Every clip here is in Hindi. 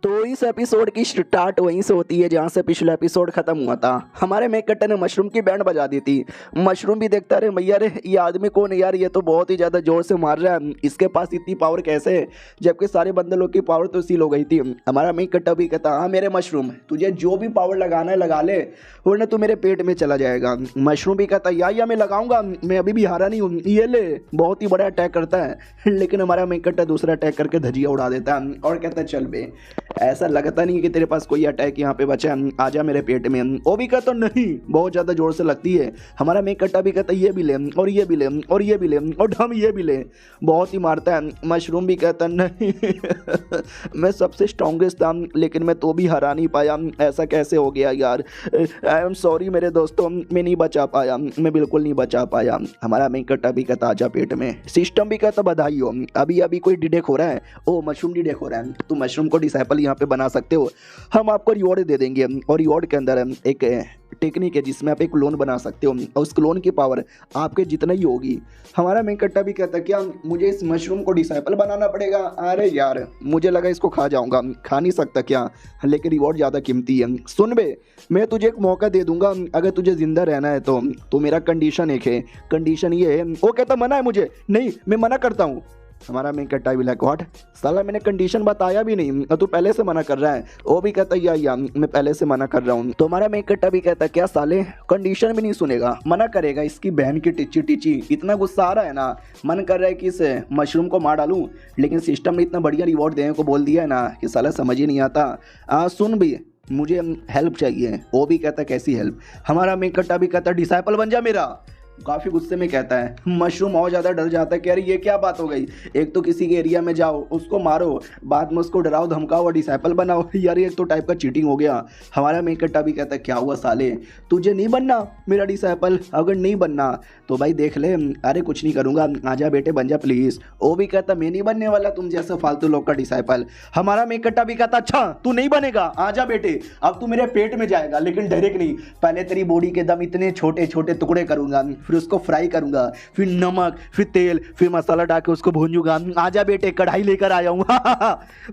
तो इस एपिसोड की स्टार्ट वहीं से होती है जहाँ से पिछला एपिसोड खत्म हुआ था। हमारे मेक कट्टर ने मशरूम की बैंड बजा दी थी। मशरूम भी देखता रहे भैया रे ये आदमी कौन है यार, ये तो बहुत ही ज़्यादा जोर से मार रहा है, इसके पास इतनी पावर कैसे है, जबकि सारे बंदे लोग की पावर तो सील हो गई थी। हमारा मेक कट्टर भी कहता हाँ मेरे मशरूम तुझे जो भी पावर लगाना है लगा ले, वरना तू मेरे पेट में चला जाएगा। मशरूम भी कहता या मैं लगाऊंगा, मैं अभी भी हारा नहीं हूँ, ये ले। बहुत ही बड़ा अटैक करता है, लेकिन हमारा मेक कट्टर दूसरा अटैक करके धजिया उड़ा देता है और कहता है चल बे, ऐसा लगता नहीं है कि तेरे पास कोई अटैक यहाँ पे बचा है, आजा मेरे पेट में। वो भी कहता नहीं, बहुत ज़्यादा जोर से लगती है। हमारा मेक कट्टा भी कहता ये भी ले और ये भी ले और ये भी ले और हम ये भी ले, बहुत ही मारता है। मशरूम भी कहता नहीं मैं सबसे स्ट्रॉन्गेस्ट था लेकिन मैं तो भी हरा नहीं पाया, ऐसा कैसे हो गया यार, आई एम सॉरी मेरे दोस्तों, मैं नहीं बचा पाया, मैं बिल्कुल नहीं बचा पाया। हमारा मेक कट्टा भी कहता आजा पेट में। सिस्टम भी कहता बधाई हो, अभी अभी कोई डिडेक हो रहा है, ओ मशरूम डिडेक हो रहा है, तो मशरूम को डिसाइपल यहाँ पे बना सकते हो, हम आपको रिवॉर्ड दे देंगे। और रिवॉर्ड के अंदर एक टेक्निक है जिसमें आप एक क्लोन बना सकते हो और उस क्लोन की पावर आपके जितना ही होगी। हमारा मेक कट्टा भी कहता है क्या मुझे इस मशरूम को डिसाइपल बनाना पड़ेगा, अरे यार मुझे लगा इसको खा जाऊंगा, खा नहीं सकता क्या, लेकिन रिवॉर्ड ज़्यादा कीमती है। सुन बे, मैं तुझे एक मौका दे दूंगा, अगर तुझे जिंदा रहना है तो मेरा कंडीशन एक है, कंडीशन ये है। वो कहता मना है मुझे, नहीं मैं मना करता हूँ। हमारा मेक कट्टा भी लाइक व्हाट, साला मैंने कंडीशन बताया भी नहीं और तू पहले से मना कर रहा है। वो भी कहता या मैं पहले से मना कर रहा हूँ। तो हमारा मेक कट्टा भी कहता क्या साले कंडीशन भी नहीं सुनेगा, मना करेगा, इसकी बहन की टिच्ची टिच्ची। इतना गुस्सा आ रहा है ना, मन कर रहा है कि इस मशरूम को मार डालूं, लेकिन सिस्टम ने इतना बढ़िया रिवॉर्ड देने को बोल दिया है ना कि साला समझ ही नहीं आता। सुन भी, मुझे हेल्प चाहिए। वो भी कहता कैसी हेल्प। हमारा मेक कट्टा भी कहता डिसाइपल बन जा मेरा। काफ़ी गुस्से में कहता है। मशरूम और ज़्यादा डर जाता है कि अरे ये क्या बात हो गई, एक तो किसी के एरिया में जाओ उसको मारो, बाद में उसको डराओ धमकाओ और डिसाइपल बनाओ, यार ये तो टाइप का चीटिंग हो गया। हमारा मेक कट्टा भी कहता है क्या हुआ साले, तुझे नहीं बनना मेरा डिसाइपल, अगर नहीं बनना तो भाई देख ले, अरे कुछ नहीं करूँगा, आजा बेटे बन जा प्लीज़। वो भी कहता मैं नहीं बनने वाला तुम जैसे फालतू लोग का डिसाइपल। हमारा मेक कट्टा भी कहता अच्छा तू नहीं बनेगा, आजा बेटे अब तू मेरे पेट में जाएगा, लेकिन डायरेक्ट नहीं, पहले तेरी बॉडी के दम इतने छोटे छोटे टुकड़े करूँगा, फिर उसको फ्राई करूंगा, फिर नमक, फिर तेल, फिर मसाला डाल के उसको भूंजूंगा। आजा बेटे कढ़ाई लेकर आया हूँ।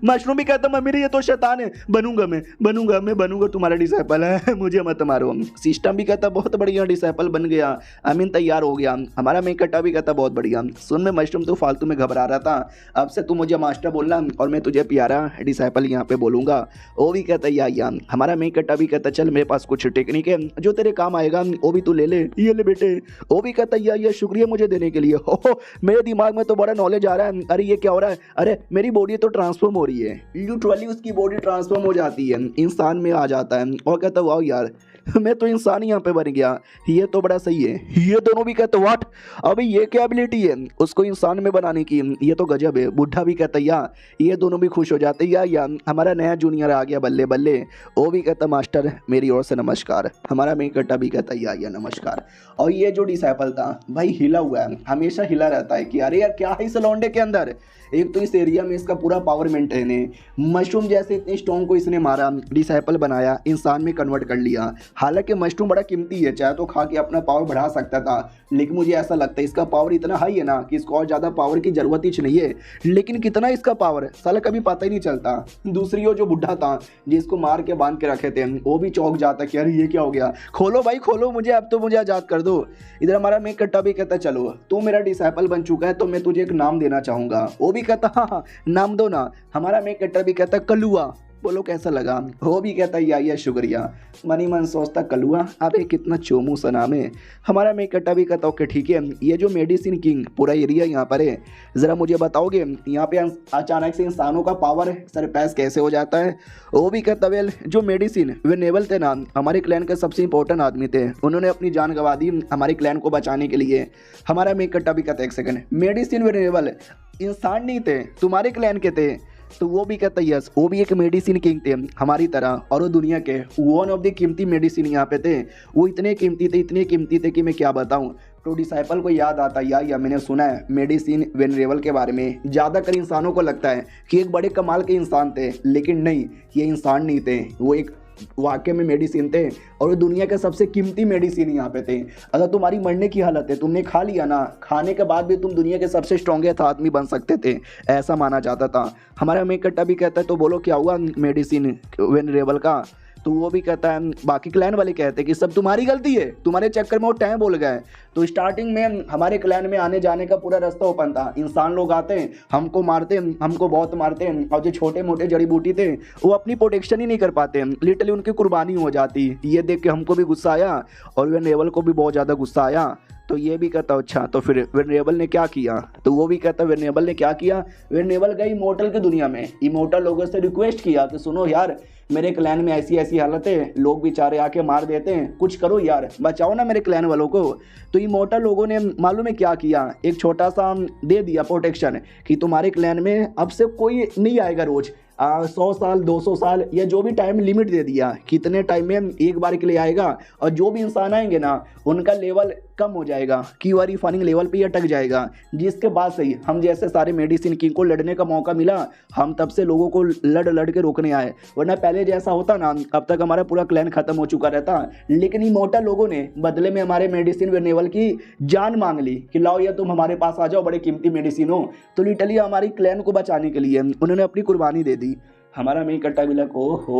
मशरूम भी कहता मम्मी ये तो शैतान है, मैं बनूंगा तुम्हारा डिसाइपल है, मुझे मत मारो। सिस्टम भी कहता बहुत बढ़िया डिसाइपल बन गया, अमीन तैयार हो गया। हमारा मेक कट्टा भी कहता बहुत बढ़िया। सुन में मशरूम तो फालतू में घबरा रहा था, अब से तू मुझे मास्टर बोलना और मैं तुझे प्यारा डिसाइपल यहाँ पे बोलूंगा। वो भी कहता या। हमारा मेक कट्टा भी कहता चल मेरे पास कुछ टेक्निक है जो तेरे काम आएगा, वो भी तू ले ले, ये ले बेटे। वो भी कहता ये शुक्रिया मुझे देने के लिए। हो मेरे दिमाग में तो बड़ा नॉलेज आ रहा है, अरे ये क्या हो रहा है, अरे मेरी बॉडी तो ट्रांसफॉर्म हो रही है, लिटरली उसकी बॉडी ट्रांसफॉर्म हो जाती है, इंसान में आ जाता है। और कहता वाह यार मैं तो इंसान यहाँ पे बन गया, ये तो बड़ा सही है। ये दोनों भी कहते व्हाट, अभी ये क्या एबिलिटी है उसको इंसान में बनाने की, ये तो गजब है। बुढ़ा भी कहता या, ये दोनों भी खुश हो जाते या हमारा नया जूनियर आ गया बल्ले बल्ले। वो भी कहता मास्टर मेरी ओर से नमस्कार। हमारा मेक कट्टा भी कहता या नमस्कार। और ये जो डिसाइपल था भाई हिला हुआ है, हमेशा हिला रहता है कि अरे यार क्या है इस लौंडे के अंदर, एक तो इस एरिया में इसका पूरा पावर मेंटेन है, मशरूम जैसे इतने स्ट्रॉन्ग को इसने मारा, डिसाइपल बनाया, इंसान में कन्वर्ट कर लिया। हालांकि मशरूम बड़ा कीमती है, चाहे तो खा के अपना पावर बढ़ा सकता था, लेकिन मुझे ऐसा लगता है इसका पावर इतना हाई है ना कि इसको और ज़्यादा पावर की जरूरत ही नहीं है। लेकिन कितना इसका पावर साला कभी पता ही नहीं चलता। दूसरी ओर जो बुढ़ा था जिसको मार के बांध के रखे थे, वो भी चौंक जाता कि अरे ये क्या हो गया, खोलो भाई खोलो मुझे, अब तो मुझे आज़ाद कर दो। इधर हमारा मेक कट्टा भी कहता चलो तू मेरा डिसाइपल बन चुका है तो मैं तुझे एक नाम देना चाहूँगा। वो भी कहता हाँ नाम दो ना। हमारा मेक कट्टा भी कहता कलुआ, बोलो कैसा लगा। वो भी कहता या शुक्रिया। मनी मन सोचता कलुआ अबे कितना चोमू सा नाम है। हमारा मेक कट्टा भी कहता ओके ठीक है, ये जो मेडिसिन किंग पूरा एरिया यहाँ पर है, ज़रा मुझे बताओगे यहाँ पे अचानक से इंसानों का पावर सरपास कैसे हो जाता है। वो भी कहता वेल जो मेडिसिन वेनेबल थे ना, हमारे क्लैन के सबसे इंपॉर्टेंट आदमी थे, उन्होंने अपनी जान गंवा दी हमारे क्लैन को बचाने के लिए। हमारा मेक कट्टा भी कहता एक सेकंड, मेडिसिन वेनेबल इंसान नहीं थे, तुम्हारे क्लैन के थे। तो वो भी कहता यस, वो भी एक मेडिसिन किंग थे हमारी तरह, और वो दुनिया के वन ऑफ द कीमती मेडिसिन यहाँ पे थे। वो इतने कीमती थे कि मैं क्या बताऊँ। तो डिसाइपल को याद आता या मैंने सुना है मेडिसिन वेनरेबल के बारे में, ज़्यादातर इंसानों को लगता है कि एक बड़े कमाल के इंसान थे, लेकिन नहीं, ये इंसान नहीं थे, वो एक वाकई में मेडिसिन थे और वो दुनिया के सबसे कीमती मेडिसिन यहाँ पे थे। अगर तुम्हारी मरने की हालत है, तुमने खा लिया ना, खाने के बाद भी तुम दुनिया के सबसे स्ट्रॉन्गेस्ट आदमी बन सकते थे, ऐसा माना जाता था। हमारा मेकट्टा भी कहता है तो बोलो क्या हुआ मेडिसिन वेनरेबल का, तो वो भी कहता है, बाकी क्लैन वाले कहते हैं कि सब तुम्हारी गलती है, तुम्हारे चक्कर में वो टाइम बोल गए। तो स्टार्टिंग में हमारे क्लैन में आने जाने का पूरा रास्ता ओपन था। इंसान लोग आते हैं, हमको मारते हैं, हमको बहुत मारते हैं, और जो छोटे मोटे जड़ी बूटी थे वो अपनी प्रोटेक्शन ही नहीं कर पाते, लिटरली उनकी कुर्बानी हो जाती। ये देख के हमको भी गुस्सा आया और वेनरेबल को भी बहुत ज़्यादा गुस्सा आया। तो ये भी कहता अच्छा तो फिर वेनरेबल ने क्या किया, तो वो भी कहता वेनरेबल ने क्या किया, वेनरेबल गई इमोर्टल की दुनिया में, इमोर्टल लोगों से रिक्वेस्ट किया कि सुनो यार, मेरे क्लैन में ऐसी ऐसी हालत है, लोग बेचारे आके मार देते हैं, कुछ करो यार, बचाओ ना मेरे क्लैन वालों को। तो इमोर्टल लोगों ने मालूम है क्या किया, एक छोटा सा दे दिया प्रोटेक्शन कि तुम्हारे क्लैन में अब से कोई नहीं आएगा रोज, 100 साल 200 साल या जो भी टाइम लिमिट दे दिया, कितने टाइम में एक बार के लिए आएगा, और जो भी इंसान आएंगे ना उनका लेवल कम हो जाएगा, कीवारी फानिंग लेवल पे अटक जाएगा। जिसके बाद से ही हम जैसे सारे मेडिसिन किंग को लड़ने का मौका मिला, हम तब से लोगों को लड़ के रोकने आए, वरना पहले जैसा होता ना अब तक हमारा पूरा क्लैन खत्म हो चुका रहता। लेकिन इमोर्टल लोगों ने बदले में हमारे मेडिसिन वेनेबल की जान मांग ली कि लाओ या तुम हमारे पास आ जाओ, बड़े कीमती मेडिसिन हो। तो लिटरली हमारी क्लैन को बचाने के लिए उन्होंने अपनी कुर्बानी दे दी। हमारा मेकट्टा भी लग ओहो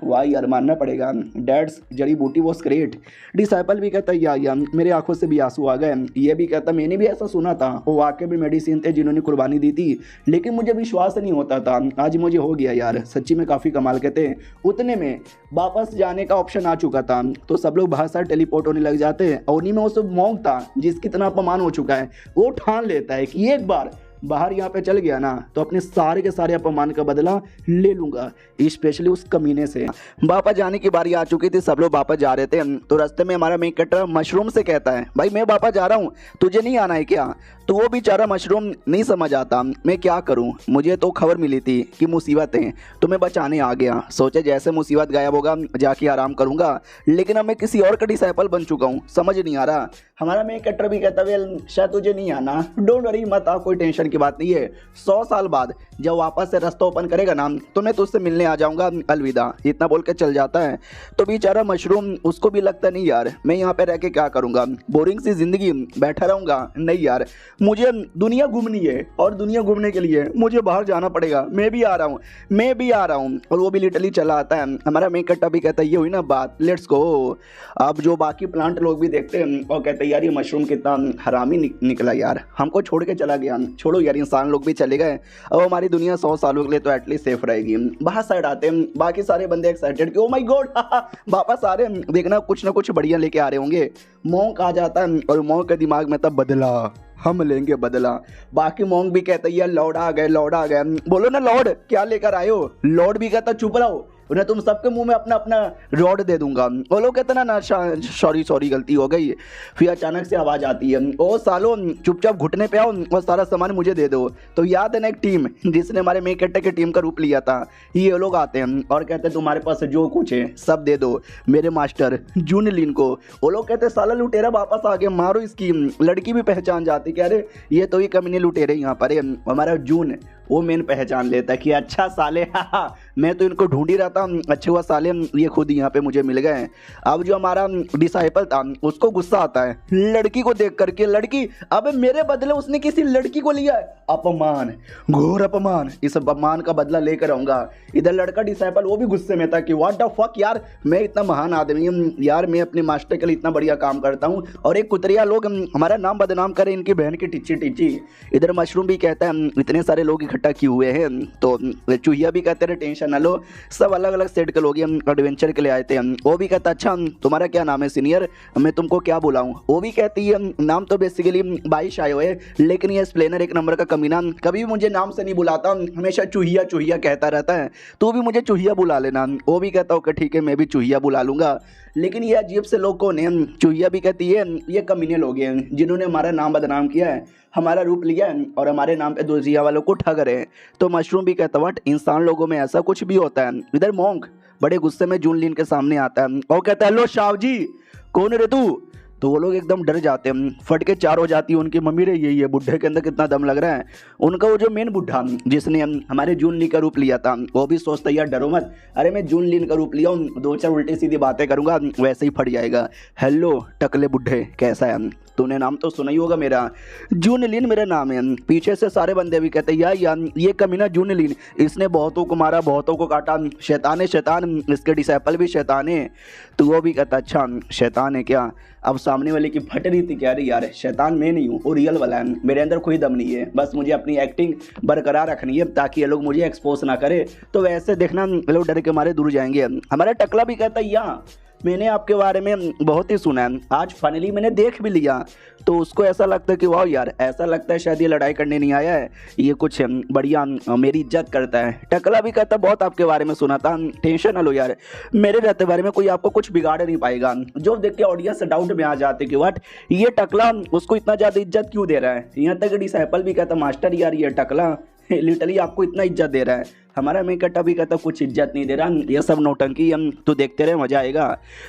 वाह यार, मानना पड़ेगा, डैड्स जड़ी बूटी वॉज ग्रेट। डिसाइपल भी कहता या मेरे आंखों से भी आंसू आ गए। ये भी कहता मैंने भी ऐसा सुना था, वो वाकई भी मेडिसिन थे जिन्होंने कुर्बानी दी थी, लेकिन मुझे विश्वास नहीं होता था, आज मुझे हो गया यार, सच्ची में काफ़ी कमाल के थे। उतने में वापस जाने का ऑप्शन आ चुका था, तो सब लोग बाहर से टेलीपोर्ट होने लग जाते हैं, और उन्हीं में वो सब मॉन्क था जिसकी इतना अपमान हो चुका है, वो ठान लेता है कि एक बार बाहर यहाँ पे चल गया ना तो अपने सारे के सारे अपमान का बदला ले लूंगा, स्पेशली उस कमीने से। वापस जाने की बारी आ चुकी थी, सब लोग वापस जा रहे थे, तो रास्ते में हमारा मेकट्टा मशरूम से कहता है भाई मैं वापस जा रहा हूँ, तुझे नहीं आना है क्या। तो वो बेचारा मशरूम नहीं समझ आता मैं क्या करूँ, मुझे तो खबर मिली थी कि मुसीबत है तो मैं बचाने आ गया, सोचे जैसे मुसीबत गायब होगा जाके आराम करूंगा, लेकिन अब मैं किसी और का डिसाइपल बन चुका हूँ, समझ नहीं आ रहा। हमारा मेकट्टा भी कहता वेल शायद तुझे नहीं आना, डोंट वरी मत आ, कोई टेंशन की बात नहीं है, 100 साल बाद जब वापस से रास्ता ओपन करेगा ना तो मैं तुझसे मिलने आ जाऊंगा, अलविदा, इतना बोल के चल जाता है। तो बेचारा मशरूम उसको भी लगता नहीं यार मैं यहाँ पे रह के क्या करूंगा, बोरिंग सी जिंदगी बैठा रहूंगा, नहीं यार मुझे दुनिया घूमनी है, और दुनिया घूमने के लिए मुझे बाहर जाना पड़ेगा, मैं भी आ रहा हूँ, मैं भी आ रहा हूँ। और वो भी लिटरली चला आता है। हमारा मेकट्टा भी कहता है ये हुई ना बात, लेट्स गो। अब जो बाकी प्लांट लोग भी देखते हैं और कहते हैं यार ये मशरूम कितना हरामी निकला यार, हमको छोड़ के चला गया, छोड़ो यार इंसान लोग भी चले गए, अब हमारी दुनिया 100 सालों के लिए तो एटलीस्ट सेफ रहेगी। बाहर साइड आते हैं, बाकी सारे बंदे एक्साइटेड कि ओ माय गॉड वापस आ रहे हैं, देखना कुछ ना कुछ बढ़िया लेके आ रहे होंगे। मॉन्क आ जाता है और मॉन्क के दिमाग में तब बदला, हम लेंगे बदला। बाकी मॉन्क भी कहता है यार लॉर्ड आ गए, लॉर्ड आ गए, बोलो ना लॉर्ड क्या लेकर आए हो। लॉर्ड भी कहता चुप रहो, उन्हें तुम सबके मुंह में अपना अपना रॉड दे दूंगा। वो लोग कहते ना सॉरी गलती हो गई। फिर अचानक से आवाज़ आती है ओ सालो चुपचाप घुटने पे आओ और सारा सामान मुझे दे दो। तो याद है ना एक टीम जिसने हमारे मेकट्टा की टीम का रूप लिया था, ये लोग आते हैं और कहते हैं तुम्हारे पास जो कुछ है सब दे दो मेरे मास्टर जून लिन को। वो लोग कहते साला लुटेरा वापस आ गया, मारो इसकी। लड़की भी पहचान जाती कि अरे ये तो ही कमीने लुटेरे यहाँ पर है। हमारा जून वो मेन पहचान लेता है कि अच्छा साले मैं तो इनको ढूंढ ही रहा था, अच्छे हुआ साले ये खुद यहाँ पे मुझे मिल गए। अब जो हमारा डिसाइपल था उसको गुस्सा आता है लड़की को देख करके, लड़की अब मेरे बदले उसने किसी लड़की को लिया है, अपमान, घोर अपमान, इस अपमान का बदला लेकर आऊंगा। इधर लड़का डिसाइपल वो भी गुस्से में था कि व्हाट द फक यार, मैं इतना महान आदमी हूँ यार, मैं अपने मास्टर के लिए इतना बढ़िया काम करता हूँ और एक कुतरिया लोग हमारा नाम बदनाम करें, इनकी बहन की टिच्ची। इधर मशरूम भी कहता है इतने सारे लोग इकट्ठा किए हुए हैं, तो चूहिया भी कहते रहे टेंशन न लो, सब अलग अलग सेट के लोग हम एडवेंचर के लिए आए थे। वो भी कहता अच्छा तुम्हारा क्या नाम है सीनियर, मैं तुमको क्या बुलाऊं। वो भी कहती है नाम तो बेसिकली 22 आयो है, लेकिन ये स्प्लेनर एक नंबर का कमीना कभी भी मुझे नाम से नहीं बुलाता, हमेशा चूहिया चूहिया कहता रहता है, तू भी मुझे चूहिया बुला लेना। वो भी कहता ओके ठीक है मैं भी चूहिया बुला लूंगा। लेकिन ये अजीब से लोग कौन है, चूहिया भी कहती है ये कमीने लोग हैं जिन्होंने हमारा नाम बदनाम किया है, हमारा रूप लिया है और हमारे नाम पे दुजिया वालों को ठग रहे हैं। तो मशरूम भी कहता वट इंसान लोगों में ऐसा कुछ भी होता है। इधर मॉन्क बड़े गुस्से में जून लिन के सामने आता है और कहता है लो शाव जी कौन रे तू। तो वो लोग एकदम डर जाते हैं, फट के चार हो जाती है उनकी मम्मी रे ये बुढ़े के अंदर कितना दम लग रहा है। उनका वो जो मेन बुढ़ा जिसने हमारे जून ली का रूप लिया था वो भी सोचता है यार डरो मत, अरे मैं जून लीन का रूप लिया हूँ, दो चार उल्टी सीधी बातें करूंगा वैसे ही फट जाएगा। हेलो टकले बुढ़े कैसा है, तूने नाम तो सुना ही होगा मेरा, जून लीन मेरा नाम है। पीछे से सारे बंदे भी कहते हैं यार ये कमीना जून लीन, इसने बहुतों को मारा बहुतों को काटा, शैतान है शैतान, इसके डिसाइपल भी शैतान है। तो वो भी कहता अच्छा शैतान है क्या। अब सामने वाले की फट रही थी, कह रही यार शैतान मैं नहीं हूँ, वो रियल वाला है, मेरे अंदर कोई दम नहीं है, बस मुझे अपनी एक्टिंग बरकरार रखनी है ताकि ये लोग मुझे एक्सपोज ना करे। तो वैसे देखना लोग डर के मारे दूर जाएंगे। हमारा टकला भी कहता है या मैंने आपके बारे में बहुत ही सुना है, आज फाइनली मैंने देख भी लिया। तो उसको ऐसा लगता है कि वाह यार, ऐसा लगता है शायद ये लड़ाई करने नहीं आया है, ये कुछ बढ़िया मेरी इज्जत करता है। टकला भी कहता बहुत आपके बारे में सुना था, टेंशन ना लो यार, मेरे रहते बारे में कोई आपको कुछ बिगाड़ नहीं पाएगा। जो देख के ऑडियंस डाउट में आ जाते कि व्हाट ये टकला उसको इतना ज़्यादा इज्जत क्यों दे रहा है। यहाँ तक डिसाइपल भी कहता मास्टर यार ये टकला लिटरली आपको इतना इज्जत दे रहा है, हमारा मेकअप भी कहता कुछ इज्जत नहीं दे रहा, ये सब नौटंकी हम तो देखते रहे मजा आएगा।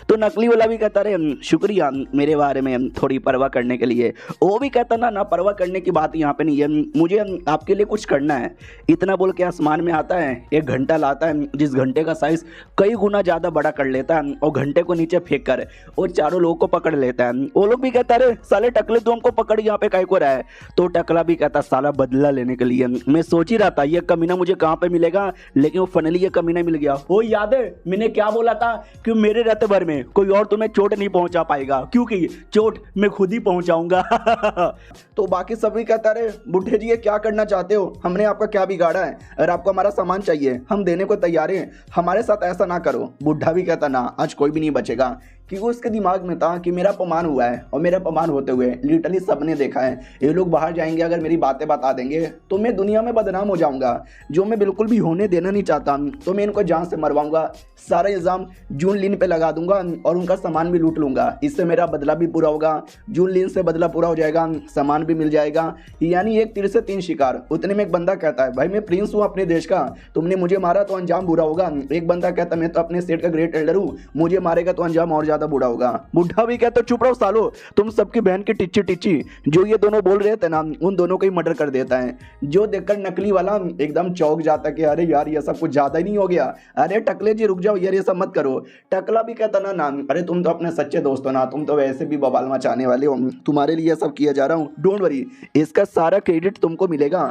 तो नकली वाला भी कहता रहे शुक्रिया मेरे बारे में थोड़ी परवाह करने के लिए। वो भी कहता ना परवाह करने की बात यहाँ पे नहीं है, मुझे आपके लिए कुछ करना है। इतना बोल के आसमान में आता है, एक घंटा लाता है जिस घंटे का साइज कई गुना ज़्यादा बड़ा कर लेता है और घंटे को नीचे फेंक कर और चारों लोगों को पकड़ लेता है। वो लोग भी कहता रहे साले टकले तू हमको पकड़ यहाँ पे काहे को रहा है। तो टकला भी कहता साला बदला लेने के लिए, मैं सोच ही रहा था ये कमीना मुझे कहाँ पे मिलेगा, लेकिन वो फाइनली ये कमीना मिल गया। वो याद है मैंने क्या बोला था कि मेरे रहते भर में कोई और तुम्हें चोट नहीं पहुंचा पाएगा, क्योंकि चोट मैं खुद ही पहुंचाऊंगा। तो बाकी सभी कहता रहे बुढ़े जी ये क्या करना चाहते हो, हमने आपका क्या बिगाड़ा है, अगर आपको हमारा सामान चाहिए हम देने को तैयार हैं, हमारे साथ ऐसा ना करो। बुढ़ा भी कहता ना आज कोई भी नहीं बचेगा, क्योंकि उसके दिमाग में था कि मेरा अपमान हुआ है और मेरा अपमान होते हुए लिटरली सबने देखा है, ये लोग बाहर जाएंगे अगर मेरी बातें बता देंगे तो मैं दुनिया में बदनाम हो जाऊंगा, जो मैं बिल्कुल भी होने देना नहीं चाहता। तो मैं इनको जान से मरवाऊंगा, सारा इल्ज़ाम जून लीन पे लगा दूंगा और उनका सामान भी लूट लूंगा, इससे मेरा बदला भी पूरा होगा, जून लीन से बदला पूरा हो जाएगा, सामान भी मिल जाएगा, यानी एक तीर से तीन शिकार। उतने में एक बंदा कहता है भाई मैं प्रिंस हूँ अपने देश का, तुमने मुझे मारा तो अंजाम बुरा होगा। एक बंदा कहता है मैं तो अपने स्टेट का ग्रेट एल्डर हूँ, मुझे मारेगा तो अंजाम और ज्यादा बुरा होगा। बुढ़ा भी कहता चुप रहो सालो, तुम सबकी बहन की टिच्ची टिच्ची, जो ये दोनों बोल रहे थे ना उन दोनों को ही मर्डर कर देता है। जो देखकर नकली वाला एकदम चौंक जाता कि अरे यार ये सब कुछ ज्यादा ही नहीं हो गया, अरे टकले जी रुक जाओ यार ये सब मत करो। टकला भी कहता ना ना अरे तुम तो अपने सच्चे दोस्त हो ना, तुम तो वैसे भी बवाल मचाने वाले हो, तुम्हारे लिए सब किया जा रहा हूँ, डोंट वरी इसका सारा क्रेडिट तुमको मिलेगा।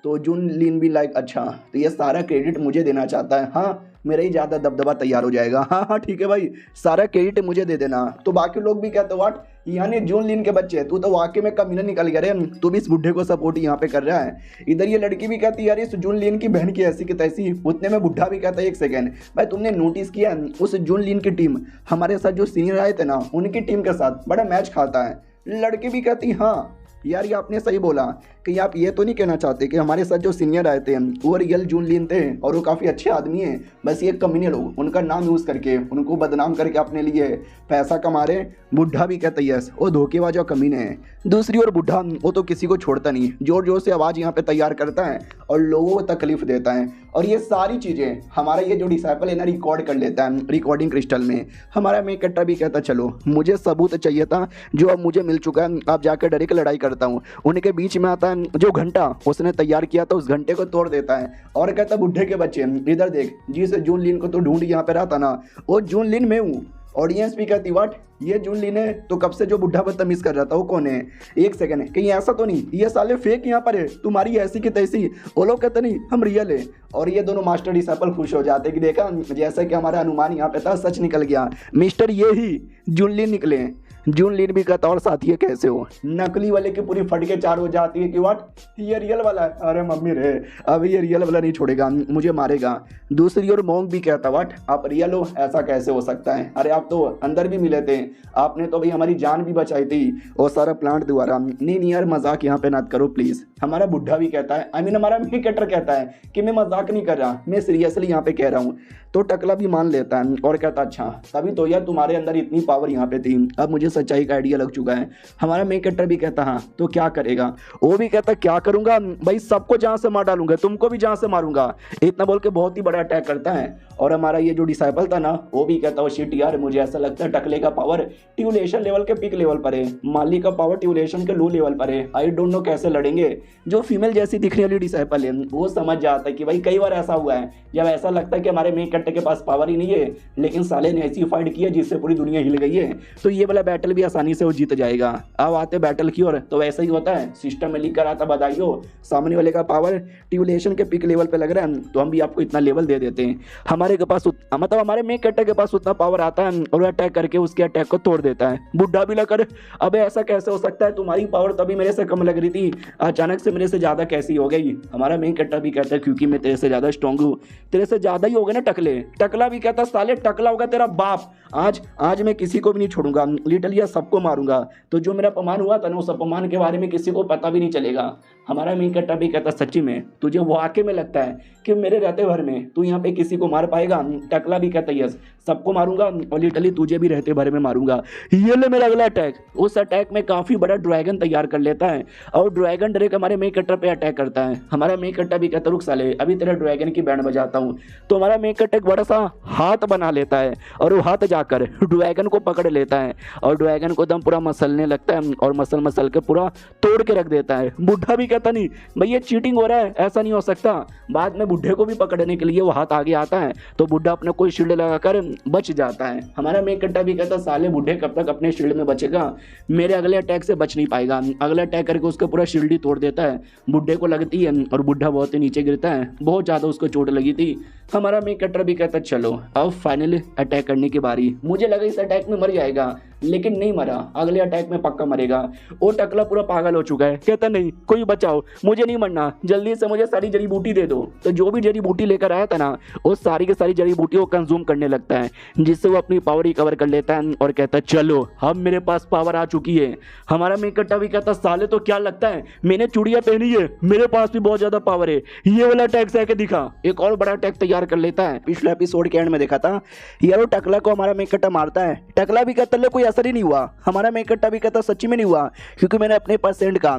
तो जून लीन भी लाइक अच्छा तो ये सारा क्रेडिट मुझे देना चाहता है, हाँ मेरा ही ज़्यादा दबदबा तैयार हो जाएगा, हाँ हाँ ठीक है भाई सारा क्रेडिट मुझे दे देना। तो बाकी लोग भी कहते वाट यानी जून लीन के बच्चे तू तो वाकई में कमीना निकल गया रे, तू भी इस बुढ़े को सपोर्ट यहाँ पे कर रहा है। इधर ये लड़की भी कहती यार इस जून लीन की बहन की ऐसी की तैसी, उतने में बुढ़ा भी कहता है एक सेकेंड भाई तुमने नोटिस किया उस जून लीन की टीम हमारे साथ जो सीनियर आए थे ना उनकी टीम के साथ बड़ा मैच खाता है। लड़की भी कहती हाँ यार ये आपने सही बोला, कि आप ये तो नहीं कहना चाहते कि हमारे साथ जो सीनियर आए थे वो रियल जून लीन थे और वो काफ़ी अच्छे आदमी हैं, बस ये कमीने लोग उनका नाम यूज़ करके उनको बदनाम करके अपने लिए पैसा कमा रहे। बुढ़ा भी कहता है यस वो धोखेबाज और कमीने हैं। दूसरी ओर बुढ़ा वो तो किसी को छोड़ता नहीं, जोर जोर से आवाज़ यहाँ पे तैयार करता है और लोगों को तकलीफ देता है। और ये सारी चीज़ें हमारा ये जो डिसाइपल है ना रिकॉर्ड कर लेता है रिकॉर्डिंग क्रिस्टल में। हमारा मेकट्टा भी कहता चलो मुझे सबूत चाहिए था जो अब मुझे मिल चुका है, आप जाकर डायरेक्ट लड़ाई करता हूँ। उनके बीच में आता है जो घंटा उसने तैयार किया था उस घंटे को तोड़ देता है और कहता बुढ़े के बच्चे इधर देख जिस जून लीन को तो ढूंढ यहाँ पे रहा था ना वो जून लीन में हूँ। ऑडियंस भी कहती वाट ये जून लीन है तो कब से जो बुढ़ा बदतमीज कर रहा था वो कौन है, एक सेकंड कहीं ऐसा तो नहीं ये साले फेक यहाँ पर है तुम्हारी ऐसी की तैसी। वो लोग कहते नहीं हम रियल है और ये दोनों मास्टर डिसाइपल खुश हो जाते कि देखा जैसा कि हमारा अनुमान यहाँ पे था सच निकल गया, मिस्टर ये ही जून लीन निकले। जून लीन भी कहता और साथी ये कैसे हो, नकली वाले की पूरी फट के चार हो जाती है कि व्हाट ये रियल वाला है, अरे मम्मी रे अब ये रियल वाला नहीं छोड़ेगा मुझे मारेगा। दूसरी ओर मोंग भी कहता व्हाट आप रियल हो ऐसा कैसे हो सकता है, अरे आप तो अंदर भी मिले थे, आपने तो भाई हमारी जान भी बचाई थी और सारा प्लांट द्वारा। नहीं यार मजाक यहाँ पे मत करो प्लीज़। हमारा बुढ़ा भी कहता है आई मीन हमारा क्रिकेटर कहता है कि मैं मजाक नहीं कर रहा मैं सीरियसली यहाँ पे कह रहा हूँ। तो टकला भी मान लेता है और कहता अच्छा तभी तो यार तुम्हारे अंदर इतनी पावर यहाँ पे थी, अब मुझे सच्चाई का आइडिया लग चुका है। हमारा मेन कैरेक्टर भी कहता हाँ तो क्या करेगा, वो भी कहता क्या करूंगा भाई, सबको जहां से मार डालूंगा, तुमको भी जहां से मारूंगा, इतना बोल के बहुत ही बड़ा अटैक करता है। और हमारा ये जो डिसाइपल था ना वो भी कहता है शिट यार, मुझे ऐसा लगता है टकले का पावर ट्यूलेशन लेवल के पीक लेवल पर है, माली का पावर ट्यूलेशन के लो लेवल पर है, आई डोंट नो कैसे लड़ेंगे। जो फीमेल जैसी दिखने वाली डिसाइपल है वो समझ जाता है कि भाई कई बार ऐसा हुआ है जब ऐसा लगता है कि हमारे मेन कैरेक्टर के पास पावर ही नहीं है, लेकिन साले ने ऐसी फाइट की है जिससे पूरी दुनिया हिल गई है, तो ये वाला बैटल भी आसानी से वो जीत जाएगा। अब आते बैटल की ओर, तो वैसा ही होता है, सिस्टम में लिख कर आता बधाई हो, सामने वाले का पावर ट्यूलेशन के पिक लेवल पे लग रहा है तो हम भी आपको इतना लेवल दे देते हैं। हमारे के पास मतलब हमारे मेन कैरेक्टर के पास उतना पावर आता है और वो अटैक करके उसके अटैक को तोड़ देता है। बुढ़ा भी लग, अबे ऐसा कैसे हो सकता है, तुम्हारी पावर तभी मेरे से कम लग रही थी, अचानक से मेरे से ज्यादा कैसी हो गई। हमारा मेन कैरेक्टर भी कहता है क्योंकि मैं तेरे से ज्यादा स्ट्रांग हूँ, तेरे से ज्यादा ही होगा ना टकले। टकला भी कहता साले टकला होगा तेरा बाप, आज मैं किसी को भी नहीं छोड़ूंगा, लिटरली सबको मारूंगा। तो जो मेरा अपमान हुआ था ना उस अपमान के बारे में किसी को पता भी नहीं चलेगा। हमारा मेन कैरेक्टर भी कहता सच्ची में तुझे वाकई में लगता है कि मेरे रहते भर में तू यहाँ पे किसी को मार पाएगा। टकला भी कहता यस, सबको मारूंगा और लिटरली तुझे भी रहते भर में मारूंगा। ये ले मेरा अगला अटैक। उस अटैक में काफी बड़ा ड्रैगन तैयार कर लेता है और ड्रैगन डायरेक्ट हमारे मेन कैरेक्टर पे अटैक करता है। हमारा मेन कैरेक्टर भी कहता रुक साले अभी तेरा ड्रैगन की बैंड बजाता हूँ। तो हमारा मेन कैरेक्टर एक बड़ा सा हाथ बना लेता है और वो हाथ जाकर ड्रैगन को पकड़ लेता है और ड्रैगन को एकदम पूरा मसलने लगता है और मसल के पूरा तोड़ के रख देता है। बुढ़ा भी कहता नहीं भाई ये चीटिंग हो रहा है, ऐसा नहीं हो सकता। बाद में बुढ़े को भी पकड़ने के लिए वो हाथ आगे आता है तो बुढ़ा अपने कोई शील्ड लगाकर बच जाता है। हमारा मेन कैरेक्टर भी कहता साले बुढ़े कब तक अपने शील्ड में बचेगा, मेरे अगले अटैक से बच नहीं पाएगा। अगला अटैक करके उसका पूरा शील्ड ही तोड़ देता है, बुढ़े को लगती है और बुढ़ा बहुत ही नीचे गिरता है, बहुत ज्यादा उसको चोट लगी थी। हमारा मेन कैरेक्टर भी कहता चलो अब फाइनली अटैक करने की बारी। मुझे लगा इस अटैक में मर जाएगा लेकिन नहीं मरा, अगले अटैक में पक्का मरेगा। वो टकला पूरा पागल हो चुका है, कहता नहीं कोई बचाओ, मुझे नहीं मरना, जल्दी से मुझे सारी जड़ी बूटी दे दो। तो जो भी जड़ी बूटी लेकर आया था ना वो सारी की सारी जड़ी बूटी को कंज्यूम करने लगता है जिससे वो अपनी पावर रिकवर कर लेता है और कहता है चलो अब मेरे पास पावर आ चुकी है। हमारा मेन कैरेक्टर भी कहता साले तो क्या लगता है मैंने चूड़ियां पहनी है, मेरे पास भी बहुत ज्यादा पावर है, ये वाला अटैक से आके दिखा। एक और बड़ा अटैक तैयार कर लेता है। पिछले एपिसोड के एंड में देखा था यार वो टकला को हमारा मेन कैरेक्टर मारता है, टकला भी कहता कोई असर ही नहीं हुआ। हमारा मेन कैरेक्टर भी कहता सच्ची में नहीं हुआ क्योंकि मैंने अपने परसेंट का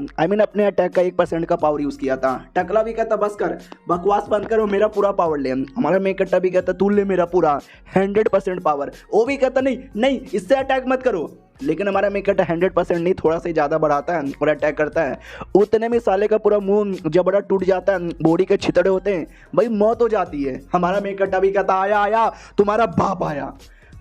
अपने अटैक का 1% का पावर यूज किया था। टकला भी कहता बस कर बकवास बंद करो, मेरा पूरा पावर ले। हमारा मेन कैरेक्टर भी कहता तू ले मेरा पूरा 100% पावर। वो भी कहता नहीं इससे अटैक मत करो, लेकिन हमारा मेन कैरेक्टर 100% नहीं थोड़ा सा ज्यादा बढ़ाता है और अटैक करता है। उतने में साले का पूरा मुंह जबड़ा टूट जाता है, बॉडी के छितड़े होते हैं, भाई मौत हो जाती है। हमारा मेन कैरेक्टर भी कहता आया तुम्हारा बाप आया,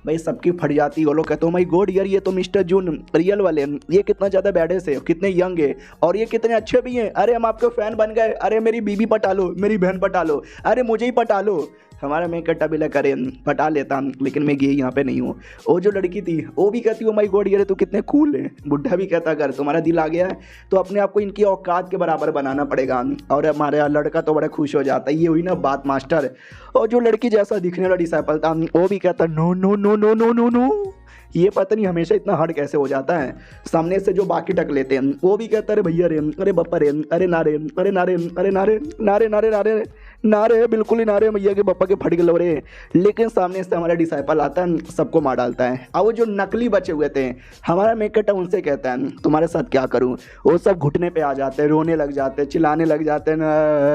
भाई सबकी फट जाती है। वो लोग कहते हो माय गॉड यार ये तो मिस्टर जून रियल वाले, ये कितना ज़्यादा बैडेस है, कितने यंग है और ये कितने अच्छे भी हैं। अरे हम आपके फ़ैन बन गए, अरे मेरी बीबी पटा लो, मेरी बहन पटा लो, अरे मुझे ही पटा लो। हमारा मेन कैरेक्टर भी करे पटा लेता लेकिन मैं गे यहाँ पे नहीं हूँ। वो जो लड़की थी वो भी कहती हो माय गॉड यार तू कितने कूल है। बुढ़ा भी कहता अगर तुम्हारा दिल आ गया है तो अपने आप को इनकी औकात के बराबर बनाना पड़ेगा। और हमारा लड़का तो बड़ा खुश हो जाता है, ये हुई ना बात मास्टर। और जो लड़की जैसा दिखने वाला डिसाइपल था वो भी कहता no no no no no no no, ये पता नहीं हमेशा इतना हार्ड कैसे हो जाता है। सामने से जो बाकी टक लेते हैं वो भी कहता अरे भैया रे, अरे बप्पा रे, अरे नारे, अरे नारे, अरे नारे नारे नारे नारे नारे बिल्कुल ही नारे भैया के बप्पा के फट गए रे। लेकिन सामने से हमारा डिसाइपल आता है, सबको मार डालता है। अब वो जो नकली बचे हुए थे हमारा मेन कैरेक्टर उनसे कहता है तुम्हारे साथ क्या करूं। वो सब घुटने पे आ जाते हैं, रोने लग जाते हैं, चिल्लाने लग जाते हैं,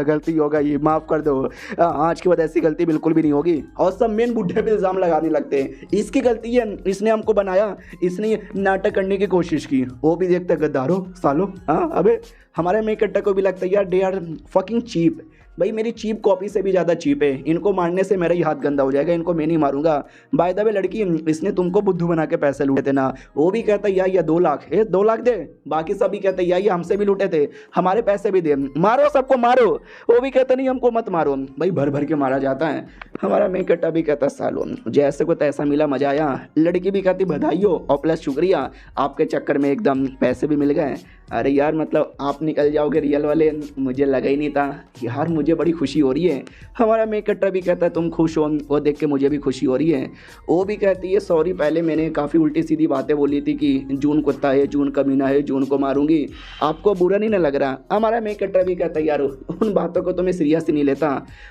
गलती हो गई माफ़ कर दो, आज के बाद ऐसी गलती बिल्कुल भी नहीं होगी। और सब मेन बुढ़े पे इल्ज़ाम लगाने लगते हैं इसकी गलती है, इसने हमको बनाया, इसने नाटक करने की कोशिश की। वो भी देखते गद्दारो सालो। हाँ अबे हमारे मेन कैरेक्टर को भी लगता है यार दे आर फकिंग चीप, भाई मेरी चीप कॉपी से भी ज़्यादा चीप है, इनको मारने से मेरा ही हाथ गंदा हो जाएगा, इनको मैं नहीं मारूंगा। बाय द वे लड़की इसने तुमको बुद्धू बना के पैसे लूटे थे ना। वो भी कहता या 2 लाख 2 लाख दे, बाकी सभी कहते या हमसे भी लूटे थे, हमारे पैसे भी दे, मारो सबको मारो। वो भी कहता नहीं हमको मत मारो, भाई भर भर के मारा जाता है। हमारा मेन कैरेक्टर भी कहता सालो जैसे को तैसा मिला, मजा आया। लड़की भी कहती बधाई हो और प्लस शुक्रिया, आपके चक्कर में एकदम पैसे भी मिल गए। अरे यार मतलब आप निकल जाओगे रियल वाले, मुझे लगा ही नहीं था यार, मुझे बड़ी खुशी हो रही है। हमारा मेक कट्टर भी कहता है तुम खुश हो, वो देख के मुझे भी खुशी हो रही है। वो भी कहती है सॉरी पहले मैंने काफ़ी उल्टी सीधी बातें बोली थी कि जून कुत्ता है, जून कमीना है, जून को मारूंगी, आपको बुरा नहीं ना लग रहा। हमारा मेक कट्टर भी कहता है यार उन बातों को तो मैं सीरियस ही नहीं लेता।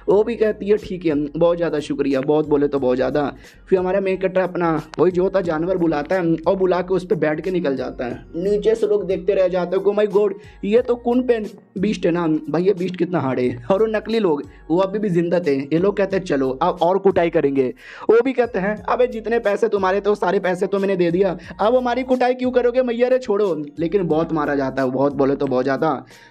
वो भी कहती है ठीक है बहुत ज़्यादा शुक्रिया, बहुत बोले तो बहुत ज़्यादा। फिर हमारा मेक कट्टर अपना वही जो होता जानवर बुलाता है और बुला के उस पर बैठ के निकल जाता है। नीचे से लोग देखते रह जाते हैं, ओ माय गॉड ये तो कौन पेन बीस्ट है ना भाई, ये बीस्ट कितना हार्ड है। और वो नकली लोग वो अभी भी जिंदा थे, ये लोग कहते हैं चलो अब और कुटाई करेंगे। वो भी कहते हैं अबे जितने पैसे तुम्हारे थे सारे पैसे तो मैंने दे दिया, अब हमारी कुटाई क्यों करोगे मैया रे छोड़ो। लेकिन बहुत मारा जाता है, बहुत बोले तो बहुत ज़्यादा।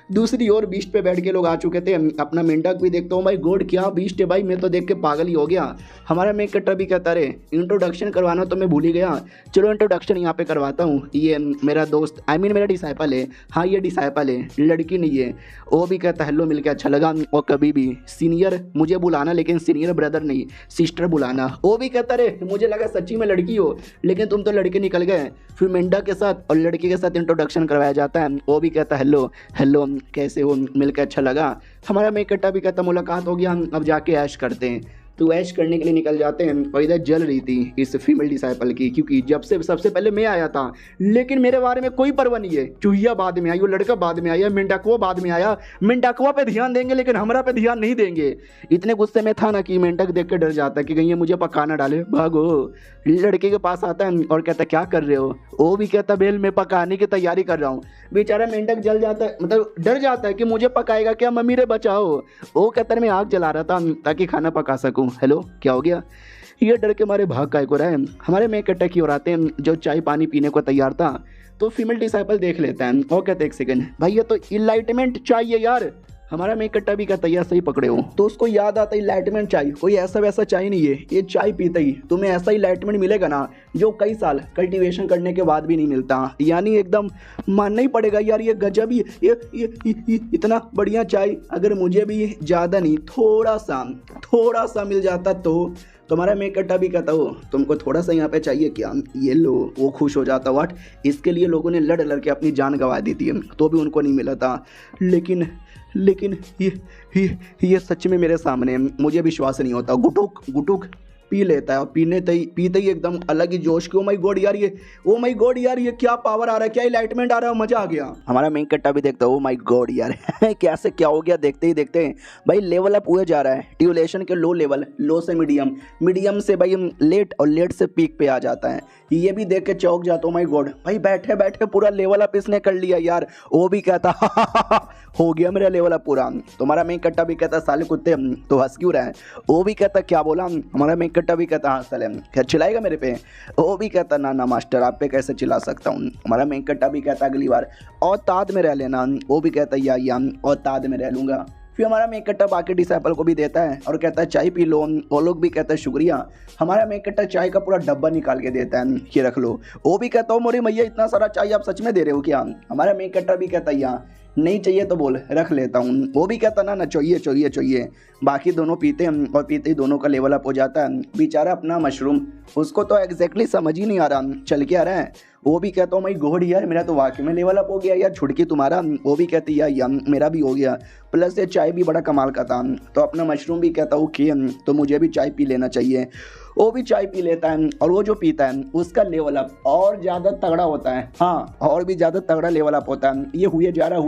दूसरी ओर बीस्ट पे बैठ के लोग आ चुके थे, अपना मेंढक भी देखता हूँ भाई गॉड क्या बीस्ट है भाई, मैं तो देख के पागल ही हो गया। हमारा मेक कट्टर भी कहता रहे इंट्रोडक्शन करवाना तो मैं भूल ही गया, चलो इंट्रोडक्शन यहाँ पे करवाता हूँ। ये मेरा दोस्त मेरा डिसाइपल है, हाँ ये डिसाइपल है, लड़की नहीं है। वो भी कहता हेलो मिलके अच्छा लगा, और कभी भी सीनियर मुझे बुलाना लेकिन सीनियर ब्रदर नहीं सिस्टर बुलाना। वो भी कहता रहे मुझे लगा सच्ची में लड़की हो लेकिन तुम तो लड़के निकल गए। फिर मेंढक के साथ और लड़की के साथ इंट्रोडक्शन करवाया जाता है। वो भी कहता हेलो हेलो कैसे हो, मिलकर अच्छा लगा। हमारा मेक कट्टर भी कहता मुलाकात हो गया, अब जाके ऐश करते हैं। तो ऐश करने के लिए निकल जाते हैं। और इधर जल रही थी इस फीमेल डिसाइपल की, क्योंकि जब से सबसे पहले मैं आया था लेकिन मेरे बारे में कोई परवाह नहीं है। चूहिया बाद में आई, वो लड़का बाद में आया, मेंढकवा बाद में आया। मेंढकवा पे ध्यान देंगे लेकिन हमरा पे ध्यान नहीं देंगे। इतने गुस्से में था ना कि मेंढक देख के डर जाता है कि कहीं ये मुझे पकाना डाले, भागो। लड़के के पास आता है और कहता क्या कर रहे हो। वो भी कहता बेल मैं पकाने की तैयारी कर रहा हूँ। बेचारा मेंढक जल जाता है, मतलब डर जाता है कि मुझे पकाएगा क्या, मम्मी रे बचाओ। वो कहता है मैं आग जला रहा था ताकि खाना पका सकूं। हेलो क्या हो गया, ये डर के मारे भाग काय को रहा है। हमारे मेक कट्टर की ओर आते हैं जो चाय पानी पीने को तैयार था। तो फीमेल डिसाइपल देख लेता है और कहते एक सेकंड भाई ये तो इनलाइटमेंट चाहिए यार। हमारा मेक कट्टर भी कहता है सही पकड़े हो। तो उसको याद आता है इनलाइटमेंट चाय कोई ऐसा वैसा चाय नहीं है, ये चाय पीते ही तुम्हें ऐसा इनलाइटमेंट मिलेगा ना जो कई साल कल्टीवेशन करने के बाद भी नहीं मिलता। यानी एकदम मानना ही पड़ेगा यार ये गजब ही, ये इतना बढ़िया चाय अगर मुझे भी ज़्यादा नहीं थोड़ा सा मिल जाता तो। तुम्हारा मेक कट्टर भी कहता हो तुमको थोड़ा सा यहाँ पे चाहिए क्या, ये लो। वो खुश हो जाता वाट, इसके लिए लोगों ने लड़ के अपनी जान गंवा दी थी तो भी उनको नहीं मिला था। लेकिन ये सच में मेरे सामने है, मुझे विश्वास नहीं होता। गुटुक पी लेता है और पीते ही एकदम अलग ही जोश के ओ माय गॉड यार ये क्या पावर आ रहा है, क्या इलाइटमेंट आ रहा है, मजा आ गया। हमारा मेक कट्टर भी देखता है ओ माय गॉड यार कैसे क्या हो गया। देखते ही भाई लेवल अप हुए जा रहा है। ड्यूरेशन के लो लेवल, लो से मीडियम से भाई लेट और लेट से पीक पे आ जाता है। ये भी देख के चौंक जाता हूँ माय गॉड भाई बैठे पूरा लेवल अप इसने कर लिया यार। वो भी कहता हो गया मेरा लेवल अप पूरा। तुम्हारा मेक कट्टर भी कहता साले कुत्ते तो हंस क्यों रहा है। वो भी कहता क्या बोला। हमारा मेक कट्टर भी कहता हाँ साले क्या चिल्लाएगा मेरे पे। वो भी कहता ना मास्टर आप पे कैसे चिल्ला सकता हूँ। हमारा मेक कट्टर भी कहता अगली बार औताद में रह लेना। वो भी कहता या औताद में रह लूँगा। फिर हमारा मेक कट्टर बाकी डिसाइपल को भी देता है और कहता है चाय पी लो। वो लोग भी कहता है शुक्रिया। हमारा मेक कट्टर चाय का पूरा डब्बा निकाल के देता है, ये रख लो। वो भी कहता हूँ मोरी मैया इतना सारा चाय आप सच में दे रहे हो क्या। हमारा मेक कट्टर भी कहता है या नहीं चाहिए तो बोल रख लेता हूँ। वो भी कहता ना चाहिए। बाकी दोनों पीते हैं और पीते ही दोनों का लेवल अप हो जाता है। बेचारा अपना मशरूम उसको तो एग्जैक्टली समझ ही नहीं आ रहा चल के आ रहा है। वो भी कहता हूँ माई गॉड यार मेरा तो वाकई में लेवल अप हो गया यार, छुटकी तुम्हारा। वो भी कहती यार मेरा भी हो गया, प्लस ये चाय भी बड़ा कमाल का था। तो अपना मशरूम भी कहता ओके तो मुझे भी चाय पी लेना चाहिए। वो भी चाय पी लेता है और वो जो पीता है उसका लेवल अप और ज़्यादा तगड़ा होता है। हाँ और भी ज़्यादा तगड़ा लेवल अप होता है। ये हुए जा रहा।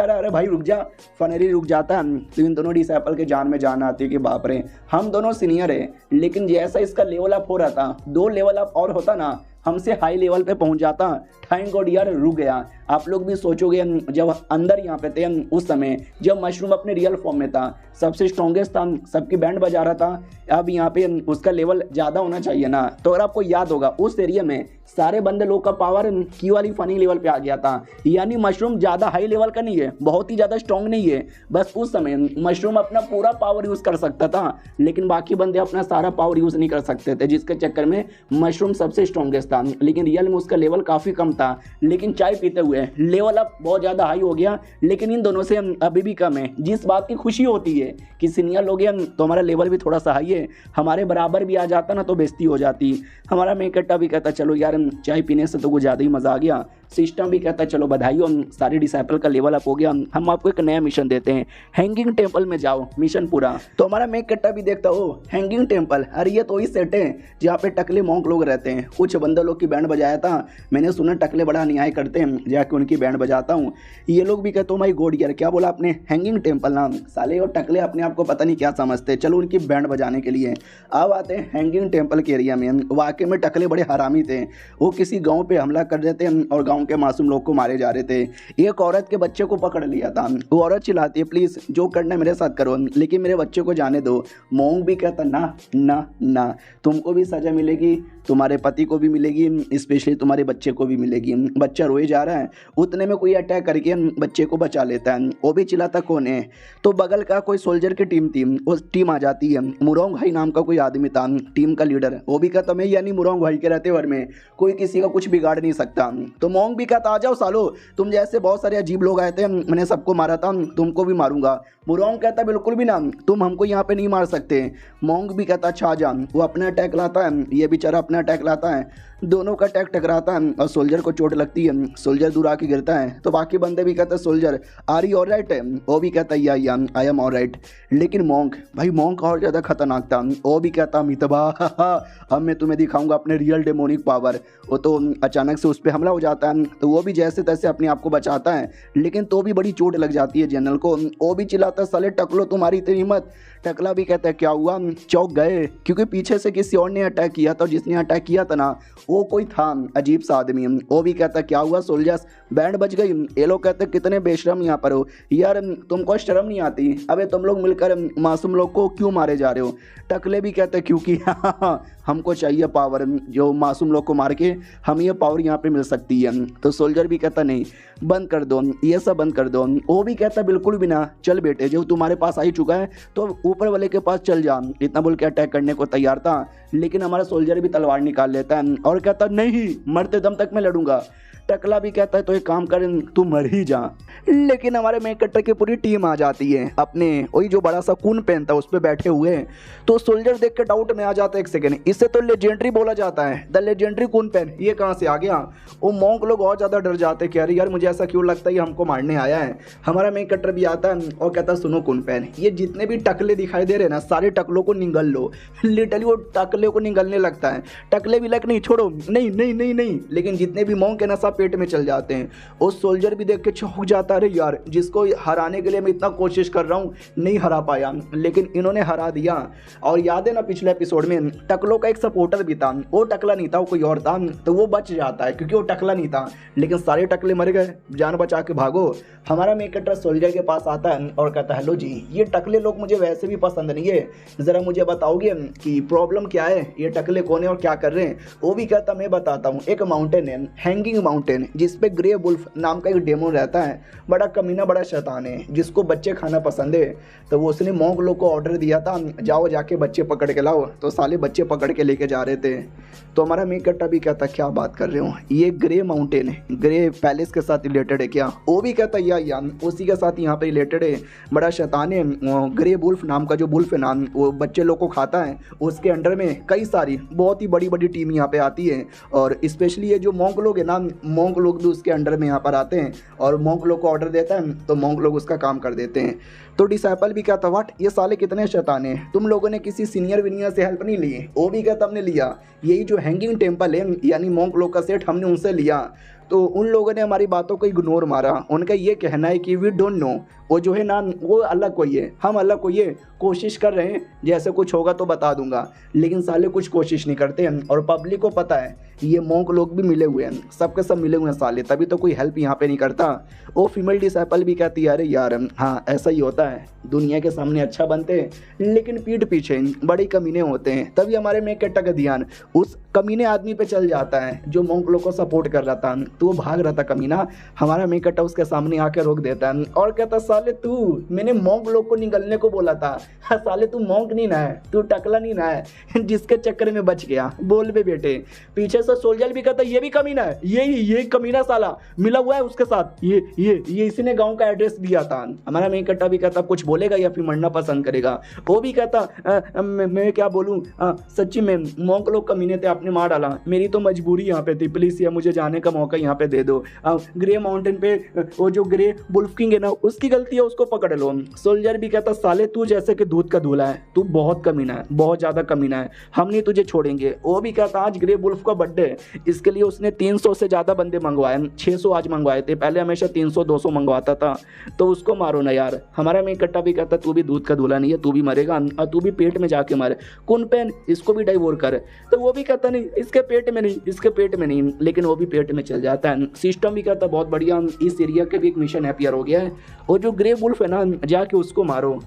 अरे भाई रुक जा, फनेरी रुक जाता है। तो इन दोनों डिसाइपल के जान में जान आती है कि बाप रे हम दोनों सीनियर है, लेकिन जैसा इसका लेवल अप हो रहा था 2 लेवल अप और होता ना हमसे हाई लेवल पे पहुंच जाता। थैंक गॉड यार रुक गया। आप लोग भी सोचोगे जब अंदर यहाँ पे थे उस समय जब मशरूम अपने रियल फॉर्म में था, सबसे स्ट्रॉन्गेस्ट था, सबकी बैंड बजा रहा था। अब यहाँ पे उसका लेवल ज़्यादा होना चाहिए ना। तो अगर आपको याद होगा उस एरिया में सारे बंदे लोग का पावर की वाली फनी लेवल पे आ गया था। यानी मशरूम ज़्यादा हाई लेवल का नहीं है, बहुत ही ज़्यादा स्ट्रॉन्ग नहीं है। बस उस समय मशरूम अपना पूरा पावर यूज़ कर सकता था, लेकिन बाकी बंदे अपना सारा पावर यूज़ नहीं कर सकते थे, जिसके चक्कर में मशरूम सबसे स्ट्रॉन्गेस्ट था। लेकिन रियल में उसका लेवल काफ़ी कम था। लेकिन चाय पीते हुए लेवल अप बहुत ज़्यादा हाई हो गया, लेकिन इन दोनों से अभी भी कम है। जिस बात की खुशी होती है कि सीनियर लोग हैं तो हमारा लेवल भी थोड़ा सा हाई है, हमारे बराबर भी आ जाता ना तो बेइज्जती हो जाती। हमारा मेक कट्टर भी कहता चलो यार चाय पीने से तो कुछ ज़्यादा ही मज़ा आ गया। सिस्टम भी कहता है चलो बधाई हो, सारे डिसाइपल का लेवल अप हो गया, हम आपको एक नया मिशन देते हैं, हैंगिंग टेम्पल में जाओ, मिशन पूरा। तो हमारा मेक कट्टा भी देखता हो हैंगिंग टेम्पल, अरे ये तो ही सेट है जहाँ पे टकले मॉन्क लोग रहते हैं। कुछ बंदर लोग की बैंड बजाया था, मैंने सुना टकले बड़ा अन्याय करते हैं, जाके उनकी बैंड बजाता हूँ। ये लोग भी कहते हो माई गॉड यार क्या बोला आपने, हैंगिंग टेम्पल नाम, साले और टकले अपने आप को पता नहीं क्या समझते, चलो उनकी बैंड बजाने के लिए। अब आते हैं हैंगिंग टेम्पल के एरिया में। वाकई में टकले बड़े हरामी थे, वो किसी गांव पे हमला कर रहे थे और गांव के मासूम लोग को मारे जा रहे थे। एक औरत के बच्चे को पकड़ लिया था, वो औरत चिल्लाती है प्लीज़ जो करना है मेरे साथ करो, लेकिन मेरे बच्चे को जाने दो। मोंग भी कहता ना ना ना, तुमको भी सज़ा मिलेगी, तुम्हारे पति को भी मिलेगी, स्पेशली तुम्हारे बच्चे को भी मिलेगी। बच्चा रोए जा रहा है, उतने में कोई अटैक करके बच्चे को बचा लेता है। वो भी चिल्लाता कौन है, तो बगल का कोई सोल्जर की टीम थी, वो टीम आ जाती है। मुरोंग भाई नाम का कोई आदमी था टीम का लीडर, वो भी कहता मैं यानी मुरोंग भाई के रहते वर में कोई किसी का कुछ बिगाड़ नहीं सकता। तो मोंग भी कहता आ जाओ सालो, तुम जैसे बहुत सारे अजीब लोग आए थे, मैंने सबको मारा था, तुमको भी मारूंगा। मुरोंग कहता बिल्कुल भी ना, तुम हमको यहाँ पे नहीं मार सकते। मोंग भी कहता अच्छा आ जा, वो अपना अटैक लाता है, ये बेचारा अपना अटैक लाता है, दोनों का अटैक टकराता है और सोल्जर को चोट लगती है, सोल्जर दूर आके गिरता है। तो बाकी बंदे भी कहते हैं सोल्जर आर यू ऑलराइट है, वो भी कहता है या आई एम ऑलराइट। लेकिन मोंग भाई, मोंग और ज़्यादा खतरनाक था, वो भी कहता मितबा अब मैं तुम्हें दिखाऊंगा अपने रियल डेमोनिक पावर। वो तो अचानक से उस पर हमला हो जाता है, तो वो भी जैसे तैसे अपने आप को बचाता है, लेकिन तो भी बड़ी चोट लग जाती है जनरल को। वो भी चिल्लाता है साले टकलो तुम्हारी इतनी हिम्मत। टकला भी कहता है क्या हुआ, चौंक गए क्योंकि पीछे से किसी और ने अटैक किया था, जिसने अटैक किया था ना वो कोई था अजीब सा आदमी। वो भी कहता क्या हुआ सोल्जर्स, बैंड बज गई। ये लोग कहते कितने बेशरम यहाँ पर हो यार, तुमको शर्म नहीं आती, अबे तुम लोग मिलकर मासूम लोग को क्यों मारे जा रहे हो। टकले भी कहते क्योंकि हमको चाहिए पावर, जो मासूम लोग को मार के हम ये पावर यहाँ पे मिल सकती है। तो सोल्जर भी कहता नहीं बंद कर दो, ये सब बंद कर दो। वो भी कहता बिल्कुल भी ना, चल बेटे जो तुम्हारे पास आ ही चुका है तो ऊपर वाले के पास चल जा। इतना बोल के अटैक करने को तैयार था, लेकिन हमारा सोल्जर भी तलवार निकाल लेता है और कहता नहीं मरते दम तक मैं लड़ूंगा। टकला भी कहता है तो एक काम कर तू मर ही जा। लेकिन हमारे मेक कट्टर की पूरी टीम आ जाती है, अपने वही जो बड़ा सा कून पेन था उस पर बैठे हुए। तो सोल्जर देख के डाउट में आ जाता है, एक सेकेंड इससे तो लेजेंडरी बोला जाता है, द लेजेंडरी कून पेन ये कहाँ से आ गया। वो मॉन्क लोग और ज़्यादा डर जाते कि अरे यार मुझे ऐसा क्यों लगता है ये हमको मारने आया है। हमारा मेक कट्टर भी आता है और कहता है सुनो कून पेन, ये जितने भी टकले दिखाई दे रहे हैं ना सारे टकलों को निगल लो। लिटरली वो टकले को निगलने लगता है, टकले भी लग नहीं छोड़ो नहीं नहीं नहीं नहीं, लेकिन जितने भी मॉन्क के नशा पेट में चल जाते हैं। वो सोल्जर भी देख के चौंक जाता है, यार जिसको हराने के लिए मैं इतना कोशिश कर रहा हूँ नहीं हरा पाया, लेकिन इन्होंने हरा दिया। और याद है ना पिछले एपिसोड में टकलों का एक सपोर्टर भी था, वो टकला नहीं था वो कोई और था, तो वो बच जाता है क्योंकि वो टकला नहीं था, लेकिन सारे टकले मर गए, जान बचा के भागो। हमारा मेक कट्टर सोल्जर के पास आता है और कहता है हेलो जी, ये टकले लोग मुझे वैसे भी पसंद नहीं है, ज़रा मुझे बताओगे कि प्रॉब्लम क्या है, ये टकले कौन है और क्या कर रहे हैं। वो भी कहता मैं बताता हूँ, एक माउंटेन है हैंगिंग माउंटेन, जिसपे ग्रे वुल्फ नाम का एक डेमोन रहता है, बड़ा कमीना बड़ा शैतान है जिसको बच्चे खाना पसंद है। तो वो उसने मॉन्क लोग को ऑर्डर दिया था जाओ जाके बच्चे पकड़ के लाओ, तो साले बच्चे पकड़ के लेके जा रहे थे। तो हमारा मेक कट्टा भी कहता क्या बात कर रहे हो, ये ग्रे माउंटेन है, ग्रे पैलेस के साथ रिलेटेड है क्या। वो भी कहता या उसी के साथ यहाँ पे रिलेटेड है, बड़ा शैतान है, ग्रे वुल्फ नाम का जो वुल्फ है नाम वो बच्चे लोग को खाता है, उसके अंडर में कई सारी बहुत ही बड़ी बड़ी टीम यहाँ पे आती है। और स्पेशली ये जो मॉन्क लोग है ना, मॉन्क लोग भी उसके अंडर में यहाँ पर आते हैं और मॉन्क लोग को ऑर्डर देता है तो मॉन्क लोग उसका काम कर देते हैं। तो डिसाइपल भी कहता व्हाट ये साले कितने शैतान हैं, तुम लोगों ने किसी सीनियर विनियर से हेल्प नहीं ली। वो भी कहता हमने लिया, यही जो हैंगिंग टेम्पल है यानी मॉन्क लोग का सेट हमने उनसे लिया। तो उन लोगों ने हमारी बातों को इग्नोर मारा, उनका ये कहना है कि वी डोंट नो, वो जो है ना वो अलग कोई है, हम अलग कोई है, कोशिश कर रहे हैं जैसे कुछ होगा तो बता दूंगा, लेकिन साले कुछ कोशिश नहीं करते हैं। और पब्लिक को पता है ये मॉन्क लोग भी मिले हुए हैं, सबके सब मिले हुए हैं साले, तभी तो कोई हेल्प यहाँ पे नहीं करता। वो फीमेल डिसाइपल भी कहती है अरे यार हाँ ऐसा ही होता है, दुनिया के सामने अच्छा बनते हैं लेकिन पीठ पीछे बड़े कमीने होते हैं। तभी हमारे मेक कट्टा का ध्यान उस कमीने आदमी पे चल जाता है जो मॉन्क लोग को सपोर्ट कर रहा था, तो वो भाग रहा था कमीना। हमारा मेक कट्टा उसके सामने आकर रोक देता है और कहता साले तू, मैंने मॉन्क लोग को निकलने को बोला था, साले तू मॉन्क नहीं ना है, तू टकला नहीं ना है जिसके चक्कर में बच गया, बोल बे बेटे। पीछे से सोल्जर भी कहता ये भी कमीना है, ये कमीना साला मिला हुआ है उसके साथ, ये इसी ने गांव का एड्रेस दिया था। हमारा मेक कट्टा भी कहता कुछ बोलेगा या फिर मरना पसंद करेगा। वो भी कहता मैं क्या बोलूँ, सच्ची में मॉन्क लोग कमीने थे, आपने मार डाला, मेरी तो मजबूरी यहाँ पे थी, प्लीज या मुझे जाने का मौका यहाँ पे दे दो। ग्रे माउंटेन पे वो जो ग्रे वुल्फ किंग है ना, उसकी गलती है, उसको पकड़ लो। सोल्जर भी कहता साले तू जैसे कि दूध का दूल्हा है, तू बहुत कमीना है, बहुत ज़्यादा कमीना है, हम नहीं तुझे छोड़ेंगे। वो भी कहता आज ग्रे वुल्फ का बर्थडे है, इसके लिए उसने 300 से ज़्यादा बंदे मंगवाए, 600 आज मंगवाए थे, पहले हमेशा 300-200 मंगवाता था, तो उसको मारो ना यार। हमारा मेन कट्टा भी कहता तू भी दूध का दूल्हा नहीं है, तू भी मरेगा और तू भी पेट में जाके मरे, कुन पेन इसको भी डाइवोर कर। तो वो भी कहता नहीं इसके पेट में नहीं, इसके पेट में नहीं, लेकिन वो भी पेट में चल जाता है। सिस्टम भी कहता बहुत बढ़िया, इस एरिया के भी एक मिशन हैपियर हो गया है, और जो ग्रे वुल्फ है ना जाके उसको मारो।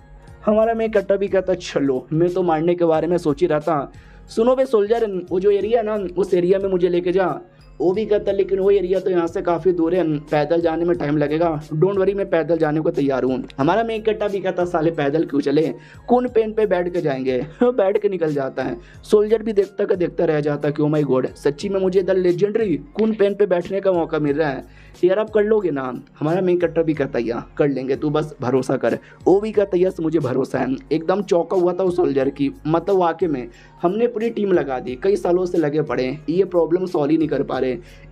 हमारा मैं कट्टा भी कहता चलो, मैं तो मारने के बारे में सोच ही रहा था। सुनो बे सोल्जर, वो जो एरिया है ना उस एरिया में मुझे लेके जा। वो भी कहता लेकिन वो एरिया तो यहाँ से काफ़ी दूर है, पैदल जाने में टाइम लगेगा। डोंट वरी, मैं पैदल जाने को तैयार हूँ। हमारा मेन कट्टा भी कहता साले पैदल क्यों चले, कौन पेन पे बैठ के जाएंगे। बैठ के निकल जाता है। सोल्जर भी देखता का देखता रह जाता कि ओ माय गॉड, सच्ची में मुझे द लेजेंडरी कौन पेन पे बैठने का मौका मिल रहा है यार, आप कर लोगे ना। हमारा मेन कट्टा भी कहता या कर लेंगे, तू बस भरोसा कर। वो भी कहता यस मुझे भरोसा है। एकदम चौंका हुआ था उस सोल्जर की, मतलब वाकई में हमने पूरी टीम लगा दी, कई सालों से लगे पड़े, ये प्रॉब्लम सॉल्व ही नहीं कर पा रहे।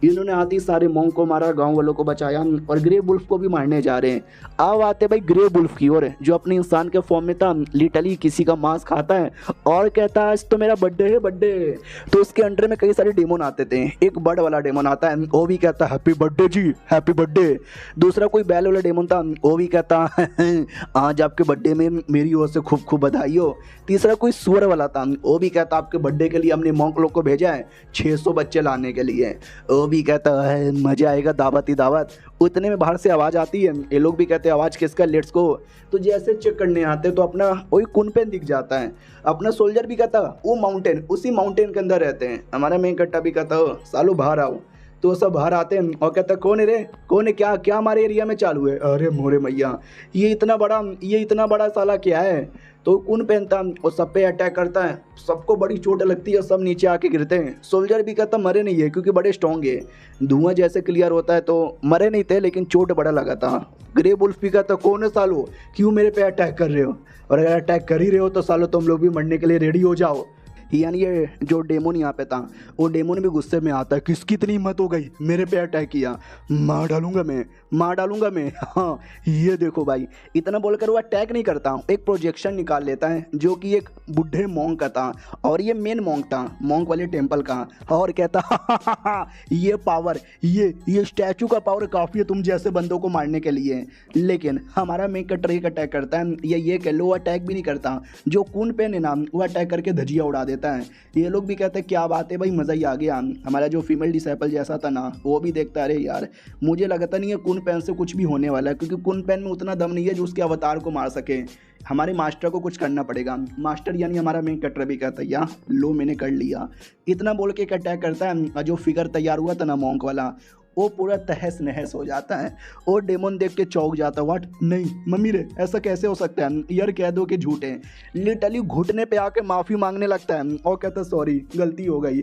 इन्होंने आते सारे मॉन्क को मारा, गांव वालों को बचाया, और ग्रे वुल्फ को भी मारने जा रहे हैं। अब आते भाई ग्रे वुल्फ की ओर, जो अपने इंसान के फॉर्म में था, लिटरली किसी का मांस खाता है और कहता है आज तो मेरा बर्थडे है बर्थडे। तो उसके अंडर में कई सारे डेमन आते थे। एक बर्ड वाला डेमन आता है, वो भी कहता हैप्पी बर्थडे जी, हैप्पी बर्थडे। दूसरा कोई बैल वाला डेमन था, वो भी कहता आज आपके बर्थडे में मेरी ओर से खूब खूब बधाई हो। तीसरा कोई सुअर वाला था, वो भी कहता आपके बर्थडे के लिए हमने मॉन्क लोग को भेजा है 600 बच्चे लाने के लिए। वो भी कहता है मजा आएगा, दावत ही दावत। उतने में बाहर से आवाज़ आती है, ये लोग भी कहते हैं आवाज़ किसका, लेट्स गो। तो जैसे चेक करने आते तो अपना वही कुन पेन दिख जाता है। अपना सोल्जर भी कहता वो माउंटेन, उसी माउंटेन के अंदर रहते हैं। हमारा मेन कट्टा भी कहता हो सालो बाहर आओ। तो सब बाहर आते हैं और कहता कौन है रे, कौन है, क्या क्या हमारे एरिया में चालू है। अरे मोरे मैया, ये इतना बड़ा साला क्या है। तो कौन पहनता और सब पे अटैक करता है, सबको बड़ी चोट लगती है, सब नीचे आके गिरते हैं। सोल्जर भी कहता मरे नहीं है क्योंकि बड़े स्ट्रॉन्ग है, धुआं जैसे क्लियर होता है, तो मरे नहीं थे लेकिन चोट बड़ा लगा था। ग्रे वुल्फ भी कहता कौन है सालो, क्यों मेरे पे अटैक कर रहे हो, और अगर अटैक कर ही रहे हो तो सालो तुम लोग भी मरने के लिए रेडी हो जाओ। यानी ये जो डेमोन यहाँ पे था, वो डेमोन भी गुस्से में आता है, किसकी इतनी हिम्मत हो गई मेरे पे अटैक किया, मार डालूंगा मैं। हाँ ये देखो भाई, इतना बोलकर वो अटैक नहीं करता, एक प्रोजेक्शन निकाल लेता है जो कि एक बुढ़े मॉन्क का था, और ये मेन मॉन्क था, मॉन्क वाले टेम्पल का, और कहता ये पावर, ये स्टैचू का पावर काफ़ी है तुम जैसे बंदों को मारने के लिए। लेकिन हमारा मेन कटर एक अटैक करता है, ये कह लो अटैक भी नहीं करता, जो खून पेन है ना वो अटैक करके धजिया उड़ा देता है। ये लोग भी कहते हैं क्या बात है भाई, मज़ा ही आ गया। हमारा जो फीमेल डिसेबल जैसा था ना, वो भी देखता अरे यार मुझे लगता नहीं है कुन पेन से कुछ भी होने वाला है, क्योंकि कुन पेन में उतना दम नहीं है जो उसके अवतार को मार सके। हमारे मास्टर को कुछ करना पड़ेगा। मास्टर यानी हमारा मेन कटर भी कहता है या लो मैंने कर लिया। इतना बोल के एक अटैक करता है, जो फिगर तैयार हुआ था ना मॉन्क वाला, वो पूरा तहस नहस हो जाता है। और डेमन देख के चौंक जाता है, व्हाट, नहीं मम्मी रे ऐसा कैसे हो सकता है, यार कह दो कि झूठ है। लिटरली घुटने पे आके माफ़ी मांगने लगता है और कहता है सॉरी गलती हो गई,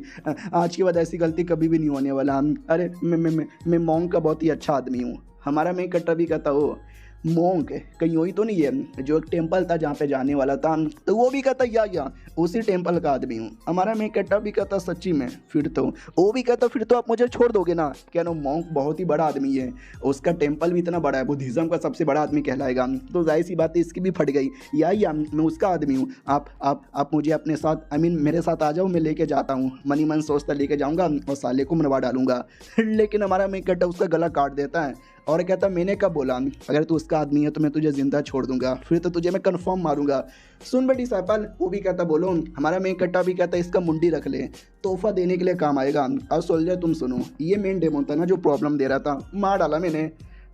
आज के बाद ऐसी गलती कभी भी नहीं होने वाला। अरे मैं मॉन्क का बहुत ही अच्छा आदमी हूँ। हमारा मेन कटर भी कहता हो मॉन्क कहीं वही तो नहीं है जो एक टेम्पल था जहाँ पे जाने वाला था, तो वो भी कहता या उसी टेम्पल का आदमी हूँ। हमारा मैं कट्टा भी कहता सच्ची में, फिर तो वो भी कहता फिर तो आप मुझे छोड़ दोगे ना, क्या नो मॉन्क बहुत ही बड़ा आदमी है, उसका टेम्पल भी इतना बड़ा है, बुद्धिज़्म का सबसे बड़ा आदमी कहलाएगा। तो जाहिर सी बात है इसकी भी फट गई, या मैं उसका आदमी हूँ, आप मुझे अपने साथ मेरे साथ आ जाओ, मैं लेके जाता हूँ। मनी मन सोचता लेके जाऊँगा और साले को मरवा डालूंगा। लेकिन हमारा मैं कट्टा उसका गला काट देता है और कहता मैंने कब बोला, अगर तू उसका आदमी है तो मैं तुझे जिंदा छोड़ दूंगा, फिर तो तुझे मैं कंफर्म मारूंगा। सुन बेटी डिसाइपल, वो भी कहता बोलो। हमारा मेन कट्टा भी कहता इसका मुंडी रख ले, तोहफा देने के लिए काम आएगा। और सोल्जर तुम सुनो, ये मेन डेमन था ना जो प्रॉब्लम दे रहा था, मार डाला मैंने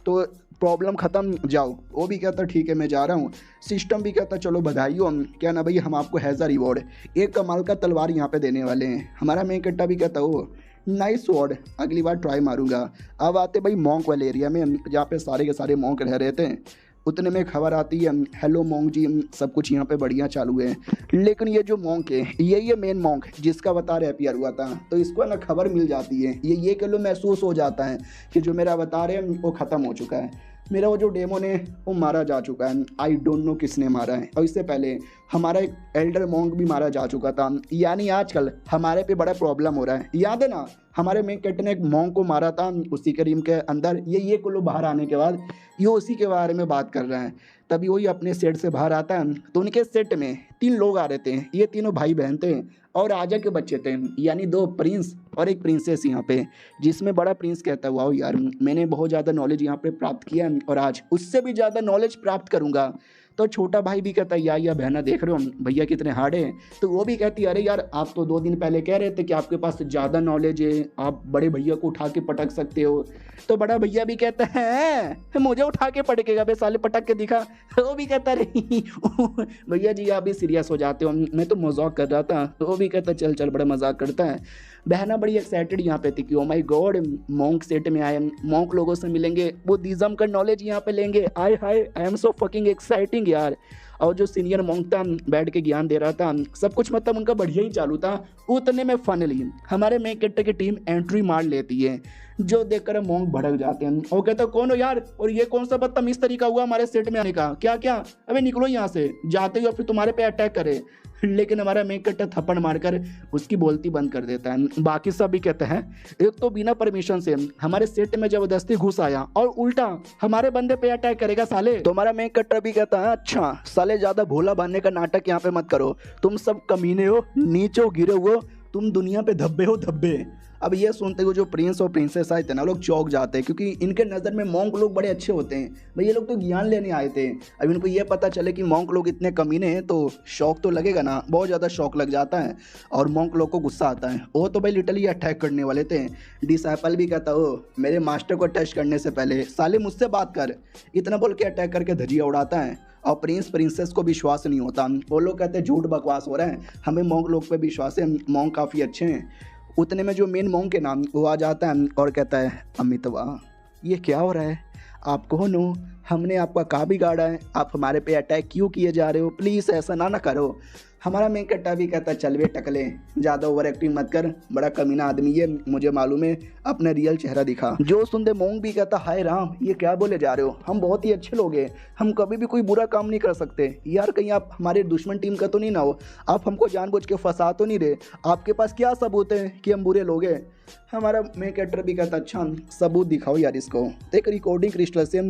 तो प्रॉब्लम ख़त्म, जाओ। वो भी कहता ठीक है मैं जा रहा हूँ। सिस्टम भी कहता चलो बधाई हो, क्या ना भाई हम आपको हैज़ अ रिवॉर्ड एक कमाल का तलवार यहाँ पे देने वाले हैं। हमारा मेन कट्टा भी कहता ओ नाइस स्वॉर्ड, अगली बार ट्राई मारूंगा। अब आते भाई मॉन्क वाले एरिया में जहाँ पे सारे के सारे मॉन्क रह रहे थे। उतने में खबर आती है हेलो मॉन्क जी, सब कुछ यहाँ पे बढ़िया चालू है। लेकिन ये जो मॉन्क है ये मेन मॉन्क जिसका अवतार अपियर हुआ था, तो इसको ना खबर मिल जाती है, ये कह लो महसूस हो जाता है कि जो मेरा अवतार है वो ख़त्म हो चुका है। मेरा वो जो डेमोन है वो मारा जा चुका है, आई डोंट नो किसने मारा है। और इससे पहले हमारा एक एल्डर मॉन्क भी मारा जा चुका था। यानी आजकल हमारे पे बड़ा प्रॉब्लम हो रहा है। याद है ना, हमारे मेन कैरेक्टर ने एक मॉन्क को मारा था उसी के रीम के अंदर। ये कुल्लू बाहर आने के बाद ये उसी के बारे में बात कर रहा है। तभी वही अपने सेट से बाहर आता है तो उनके सेट में 3 लोग आ रहे थे। ये तीनों भाई बहन थे और राजा के बच्चे थे, यानी 2 प्रिंस और एक प्रिंसेस यहाँ पे। जिसमें बड़ा प्रिंस कहता है वाओ यार, मैंने बहुत ज़्यादा नॉलेज यहाँ पे प्राप्त किया है और आज उससे भी ज़्यादा नॉलेज प्राप्त करूँगा। तो छोटा भाई भी कहता है या बहना देख रहे हो भैया कितने हार्ड हैं। तो वो भी कहती है अरे यार, आप तो 2 दिन पहले कह रहे थे कि आपके पास ज़्यादा नॉलेज है, आप बड़े भैया को उठा के पटक सकते हो। तो बड़ा भैया भी कहता है मुझे उठा के पटकेगा बे साले, पटक के दिखा। वो भी कहता रही भैया जी आप भी सीरियस हो जाते हो, मैं तो मजाक कर रहा था। तो वो भी कहता चल बड़ा मजाक करता है। बहना बड़ी एक्साइटेड यहाँ पे थी कि oh my God, monk set में आए, मॉन्क लोगों से मिलेंगे, बुद्धिज्म का नॉलेज यहाँ पे लेंगे। I am so fucking exciting यार। और जो सीनियर मॉन्क था बैठ के ज्ञान दे रहा था, सब कुछ मतलब उनका बढ़िया ही चालू था। उतने में फाइनली हमारे मेन कैरेक्टर की टीम एंट्री मार लेती है, जो देखकर मॉन्क भड़क जाते हैं और कहता कौन हो यार, और ये कौन सा बदतमीज तरीका हुआ हमारे सेट में आने का, क्या अबे निकलो यहाँ से, जाते ही और फिर तुम्हारे पे अटैक करे। लेकिन हमारा मेन कैरेक्टर थप्पड़ मारकर उसकी बोलती बंद कर देता है। बाकी सब भी कहते हैं एक तो बिना परमिशन से हमारे सेट में जबरदस्ती घुस आया और उल्टा हमारे बंदे पे अटैक करेगा साले। तो हमारा मेन कैरेक्टर भी कहता है अच्छा साले, ज्यादा भोला बनने का नाटक यहाँ पे मत करो, तुम सब कमीने हो, नीचे हो, गिरे हो, तुम दुनिया पे धब्बे हो धब्बे। अब ये सुनते हुए जो प्रिंस और प्रिंसेस आए थे ना, लोग चौंक जाते हैं क्योंकि इनके नज़र में मॉन्क लोग बड़े अच्छे होते हैं। भाई ये लोग तो ज्ञान लेने आए थे, अब इनको ये पता चले कि मॉन्क लोग इतने कमीने हैं तो शौक तो लगेगा ना, बहुत ज़्यादा शौक लग जाता है और मॉन्क लोग को गुस्सा आता है। वो तो भाई लिटरली अटैक करने वाले थे। डिसाइपल भी कहता हो मेरे मास्टर को टच करने से पहले साले मुझसे बात कर, इतना बोल के अटैक करके धजिया उड़ाता है। और प्रिंस प्रिंसेस को विश्वास नहीं होता, वो लोग कहते हैं झूठ बकवास हो रहा है, हमें मॉन्क लोग पे विश्वास है, मॉन्क काफ़ी अच्छे हैं। उतने में जो मेन मॉन्क के नाम वो आ जाता है और कहता है अमितवा ये क्या हो रहा है, आप कौन हो, हमने आपका कहाँ बिगाड़ा है, आप हमारे पे अटैक क्यों किए जा रहे हो, प्लीज़ ऐसा ना करो। हमारा मेन कैरेक्टर भी कहता है चल बे टकले, ज़्यादा ओवर एक्टिंग मत कर, बड़ा कमीना आदमी है, मुझे मालूम है, अपना रियल चेहरा दिखा। जो सुनते मॉन्क भी कहता हाय राम ये क्या बोले जा रहे हो, हम बहुत ही अच्छे लोग हैं, हम कभी भी कोई बुरा काम नहीं कर सकते यार, कहीं आप हमारे दुश्मन टीम का तो नहीं ना हो, आप हमको जानबूझ के फंसा तो नहीं रहे, आपके पास क्या सबूत है कि हम बुरे लोग हैं। हमारा मेन कैरेक्टर भी कहता अच्छा सबूत दिखाओ यार इसको। तो एक रिकॉर्डिंग क्रिस्टल से